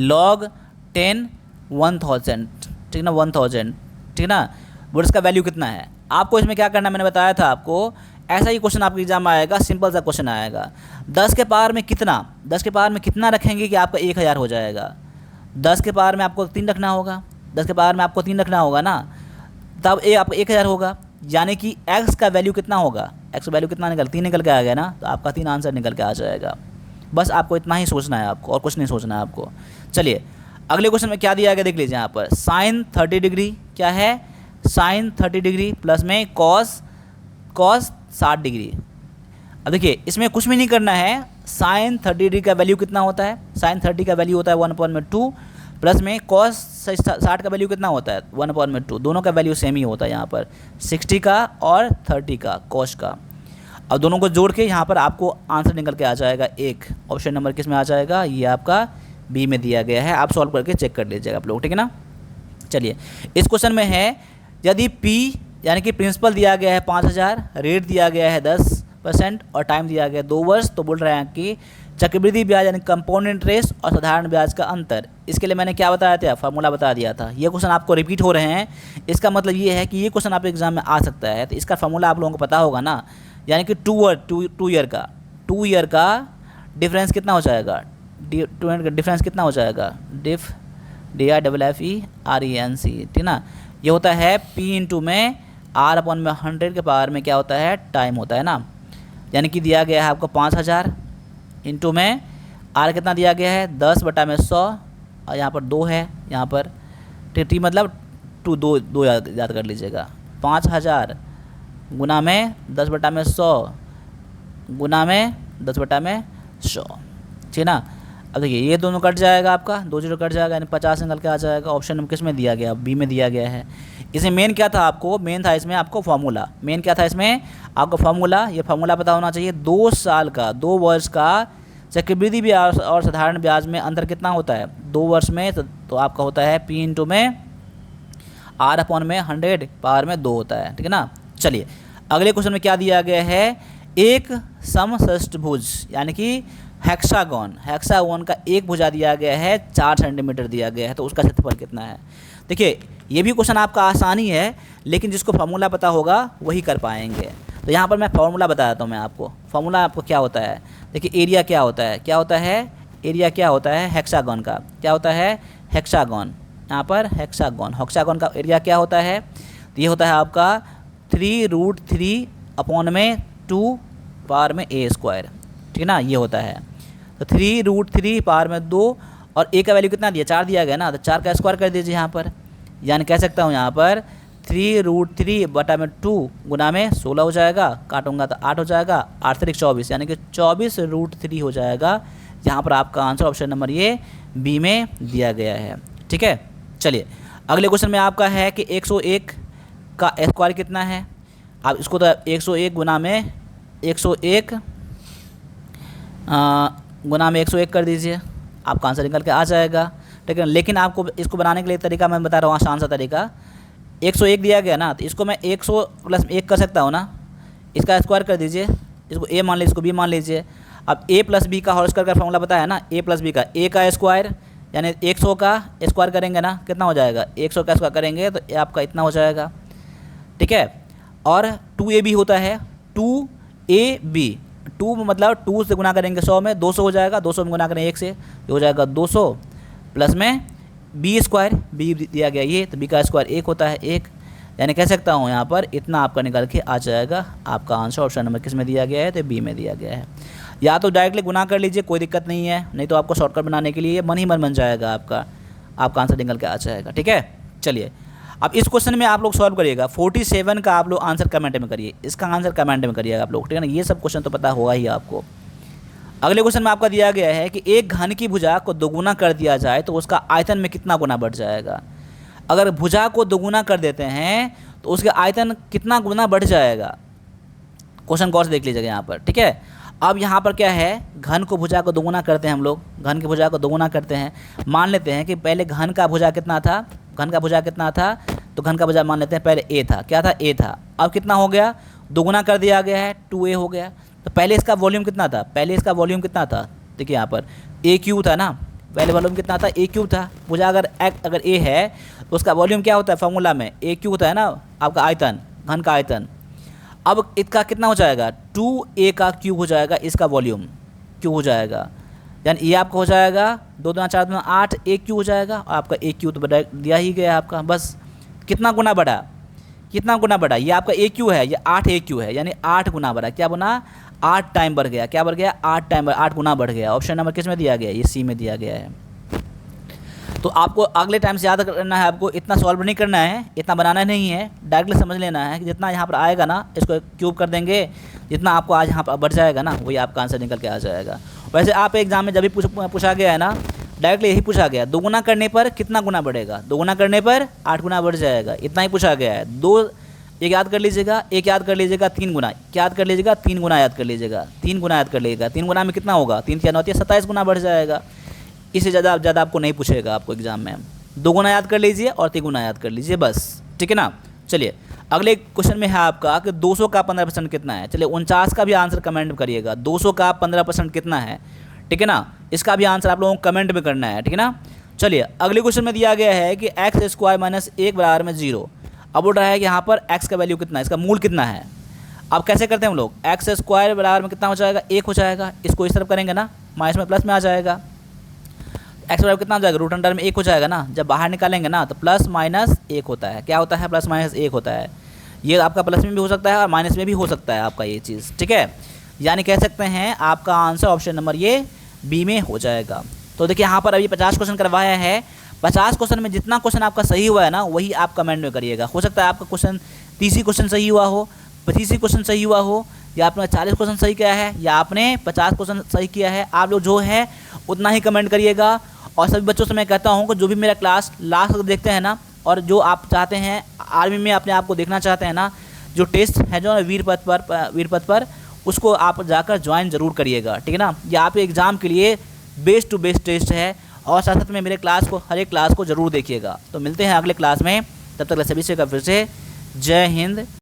log 10 1000, ठीक है ना, 1000, ठीक है ना। बोर्ड इसका वैल्यू कितना है, आपको इसमें क्या करना है, मैंने बताया था आपको, ऐसा ही क्वेश्चन आपके एग्जाम में आएगा, सिंपल सा क्वेश्चन आएगा। 10 के पावर में कितना रखेंगे कि आपका 1000 हो जाएगा। 10 के पावर में आपको 3 रखना होगा, 10 के पावर में आपको 3 रखना होगा ना, तब आपका 1000 होगा। यानी कि x का वैल्यू कितना होगा, x का वैल्यू कितना 3 निकल के आ गया ना, तो आपका 3 आंसर निकल के आ जाएगा। बस आपको इतना ही सोचना है आपको, और कुछ नहीं सोचना है आपको। चलिए अगले क्वेश्चन में क्या दिया गया देख लीजिए यहाँ पर, साइन 30 डिग्री क्या है, साइन 30 डिग्री प्लस में कॉस 60 डिग्री। अब देखिए इसमें कुछ भी नहीं करना है, साइन 30 डिग्री का वैल्यू कितना होता है, साइन 30 का वैल्यू होता है 1/2 प्लस में कॉस 60 का वैल्यू कितना होता है 1/2, दोनों का वैल्यू सेम ही होता है यहाँ पर 60 का और 30 का कॉस का। अब दोनों को जोड़ के यहाँ पर आपको आंसर निकल के आ जाएगा एक, ऑप्शन नंबर किस में आ जाएगा, ये आपका बी में दिया गया है। आप सॉल्व करके चेक कर लीजिएगा आप लोग, ठीक है ना। चलिए इस क्वेश्चन में है, यदि पी यानी कि प्रिंसिपल दिया गया है 5000, रेट दिया गया है 10% और टाइम दिया गया है 2 वर्ष, तो बोल रहे हैं कि चक्रवृद्धि ब्याज यानी कंपाउंड इंटरेस्ट और साधारण ब्याज का अंतर, इसके लिए मैंने क्या बताया था, फार्मूला बता दिया था। ये क्वेश्चन आपको रिपीट हो रहे हैं, इसका मतलब ये है कि ये क्वेश्चन आप एग्जाम में आ सकता है, तो इसका फार्मूला आप लोगों को पता होगा ना, यानी कि 2 ईयर का डिफरेंस कितना हो जाएगा, डिफरेंस कितना हो जाएगा, DIFFERENC, ठीक ना। ये होता है P इंटू में R/100 के पावर में क्या होता है, टाइम होता है ना, यानी कि दिया गया है आपको 5000 इंटू में R कितना दिया गया है 10/100 और यहाँ पर 2 है यहाँ पर, T मतलब 2 याद कर लीजिएगा, 5000 गुना में 10/100 गुना में 10/100, ठीक ना। अब देखिए ये दोनों कट जाएगा, आपका 2 0 कट जाएगा, यानी 50 निकल के आ जाएगा। ऑप्शन में किस में दिया गया, बी में दिया गया है। इसमें मेन क्या था आपको, मेन था इसमें आपको फार्मूला, मेन क्या था इसमें आपको फार्मूला, ये फार्मूला पता होना चाहिए। 2 वर्ष का चक्रवृद्धि ब्याज और साधारण ब्याज में अंतर कितना होता है 2 वर्ष में, तो आपका होता है P इंटू में R/100 पावर में 2 होता है, ठीक है ना। चलिए अगले क्वेश्चन में क्या दिया गया है, एक समषष्ठभुज यानी कि हेक्सागोन का एक भुजा दिया गया है 4 सेंटीमीटर दिया गया है, तो उसका क्षेत्रफल कितना है। देखिए ये भी क्वेश्चन आपका आसानी है, लेकिन जिसको फार्मूला पता होगा वही कर पाएंगे। तो यहाँ पर मैं फार्मूला बता देता हूँ मैं आपको, फार्मूला आपको क्या होता है। देखिए एरिया क्या होता है, एरिया क्या होता है हेक्सागोन का, क्या होता है हेक्सागोन, यहाँ पर हेक्सागोन का एरिया क्या होता है, तो ये होता है आपका 3√3/2 पावर में A², ठीक ना, ये होता है। तो 3√3 पावर में 2 और A का वैल्यू कितना दिया 4 दिया गया ना, तो 4 का स्क्वायर कर दीजिए यहाँ पर, यानी कह सकता हूँ यहाँ पर 3√3/2 गुना में 16 हो जाएगा, काटूंगा तो 8 हो जाएगा, 8 3 24 यानी कि 24√3 हो जाएगा। यहाँ पर आपका आंसर ऑप्शन नंबर ये बी में दिया गया है, ठीक है। चलिए अगले क्वेश्चन में आपका है कि 101 का स्क्वायर कितना है। आप इसको तो 101 गुना में 101 कर दीजिए, आपका आंसर निकल के आ जाएगा, ठीक है। लेकिन आपको इसको बनाने के लिए तरीका मैं बता रहा हूँ, आसान सा तरीका। 101 दिया गया ना, तो इसको मैं 100 + 1 कर सकता हूँ ना, इसका स्क्वायर कर दीजिए, इसको a मान लीजिए, इसको b मान लीजिए। अब a + b का होल स्क्वायर का फॉर्मूला पता है ना, a + b का a का स्क्वायर यानी 100 का स्क्वायर करेंगे ना, कितना हो जाएगा 100 का स्क्वायर करेंगे तो ये आपका इतना हो जाएगा, ठीक है। और 2ab होता है 2ab, 2 मतलब 2 से गुना करेंगे 100 में 200 हो जाएगा, 200 में गुना करेंगे 1 से, ये हो जाएगा 200 प्लस में b², b दिया गया ये, तो b का स्क्वायर 1 होता है 1, यानी कह सकता हूँ यहाँ पर इतना आपका निकल के आ जाएगा। आपका आंसर ऑप्शन नंबर किस में दिया गया है, तो बी में दिया गया है। या तो डायरेक्टली गुना कर लीजिए, कोई दिक्कत नहीं है, नहीं तो आपको शॉर्टकट बनाने के लिए मन ही मन बन जाएगा, आपका आंसर निकल के आ जाएगा, ठीक है। चलिए अब इस क्वेश्चन में आप लोग सॉल्व करिएगा। 47 का आप लोग आंसर कमेंट में करिए, इसका आंसर कमेंट में करिएगा आप लोग, ठीक है ना। ये सब क्वेश्चन तो पता होगा ही आपको। अगले क्वेश्चन में आपका दिया गया है कि एक घन की भुजा को दोगुना कर दिया जाए तो उसका आयतन में कितना गुना बढ़ जाएगा। अगर भुजा को दोगुना कर देते हैं तो उसके आयतन कितना गुना बढ़ जाएगा, क्वेश्चन गौर से देख लीजिएगा यहाँ पर, ठीक है। अब यहाँ पर क्या है, घन को भुजा को दोगुना करते हैं हम लोग, घन की भुजा को दोगुना करते हैं। मान लेते हैं कि पहले घन का भुजा कितना था, तो घन का भुजा मान लेते हैं पहले a था, क्या था a था। अब कितना हो गया, दोगुना कर दिया गया है 2a हो गया। तो पहले इसका वॉल्यूम कितना था, देखिए यहाँ पर a³ था ना, पहले वॉल्यूम कितना था a³ था। भुजा अगर a है तो उसका वॉल्यूम क्या होता है फॉर्मूला में a³ होता है ना, आपका आयतन, घन का आयतन। अब इसका कितना हो जाएगा 2a का क्यूब हो जाएगा, इसका वॉल्यूम क्यूब हो जाएगा, यानी ये आपका हो जाएगा 2 दूना 4 दूना 8 a³ हो जाएगा। और आपका a³ तो दिया ही गया आपका, बस कितना गुना बढ़ा, ये आपका a³ है, ये 8 a³ है, यानी 8 गुना बढ़ा, क्या बना 8 टाइम बढ़ गया, 8 गुना बढ़ गया। ऑप्शन नंबर किस में दिया गया, ये सी में दिया गया है। तो आपको अगले टाइम से याद करना है, आपको इतना सॉल्व नहीं करना है, इतना बनाना नहीं है, डायरेक्टली समझ लेना है कि जितना यहाँ पर आएगा ना इसको क्यूब कर देंगे, जितना आपको आज यहाँ पर बढ़ जाएगा ना वही आपका आंसर निकल के आ जाएगा। वैसे आप एग्जाम में जब भी पूछा गया है ना, डायरेक्टली यही पूछा गया, 2 गुना करने पर कितना गुना बढ़ेगा, 2 गुना करने पर 8 गुना बढ़ जाएगा, इतना ही पूछा गया है। 2 एक याद कर लीजिएगा, एक याद कर लीजिएगा, 3 गुना याद कर लीजिएगा, 3 गुना याद कर लीजिएगा, 3 गुना याद कर लीजिएगा, 3 गुना में कितना होगा, 3 3 9 27 गुना बढ़ जाएगा। इससे ज़्यादा आपको नहीं पूछेगा आपको एग्जाम में। 2 गुना याद कर लीजिए और 3 गुना याद कर लीजिए बस, ठीक है ना। चलिए अगले क्वेश्चन में है आपका कि 200 का 15% कितना है। चलिए 49 का भी आंसर कमेंट करिएगा, 200 का 15% कितना है, ठीक है ना। इसका भी आंसर आप लोगों को कमेंट में करना है, ठीक है ना। चलिए अगले क्वेश्चन में दिया गया है कि x² - 1 बराबर में 0। अब बोल रहा है कि यहाँ पर x का वैल्यू कितना है, इसका मूल कितना है। अब कैसे करते हैं हम लोग, x² बराबर में कितना हो जाएगा, 1 हो जाएगा, इसको इस तरफ करेंगे ना, माइनस में प्लस में आ जाएगा, x बराबर कितना हो जाएगा, रूट अंडर में 1 हो जाएगा ना। जब बाहर निकालेंगे ना तो प्लस माइनस 1 होता है, क्या होता है, प्लस माइनस 1 होता है। ये आपका प्लस में भी हो सकता है और माइनस में भी हो सकता है आपका ये चीज़, ठीक है। यानी कह सकते हैं आपका आंसर ऑप्शन नंबर ये बी में हो जाएगा। तो देखिए यहाँ पर अभी 50 क्वेश्चन करवाया है, 50 क्वेश्चन में जितना क्वेश्चन आपका सही हुआ है ना वही आप कमेंट में करिएगा। हो सकता है आपका क्वेश्चन 30 क्वेश्चन सही हुआ हो, 25 क्वेश्चन सही हुआ हो, या आपने 40 क्वेश्चन सही किया है, या आपने 50 क्वेश्चन सही किया है। आप लोग जो है उतना ही कमेंट करिएगा। और सभी बच्चों से मैं कहता हूँ कि जो भी मेरा क्लास लास्ट तक देखते हैं ना, और जो आप चाहते हैं आर्मी में अपने आप को देखना चाहते हैं ना, जो टेस्ट है जो वीर पथ पर उसको आप जाकर ज्वाइन ज़रूर करिएगा, ठीक है ना। ये आपके एग्ज़ाम के लिए बेस्ट टू बेस्ट टेस्ट है। और साथ साथ में मेरे क्लास को, हर एक क्लास को ज़रूर देखिएगा। तो मिलते हैं अगले क्लास में, तब तक सभी से फिर से जय हिंद।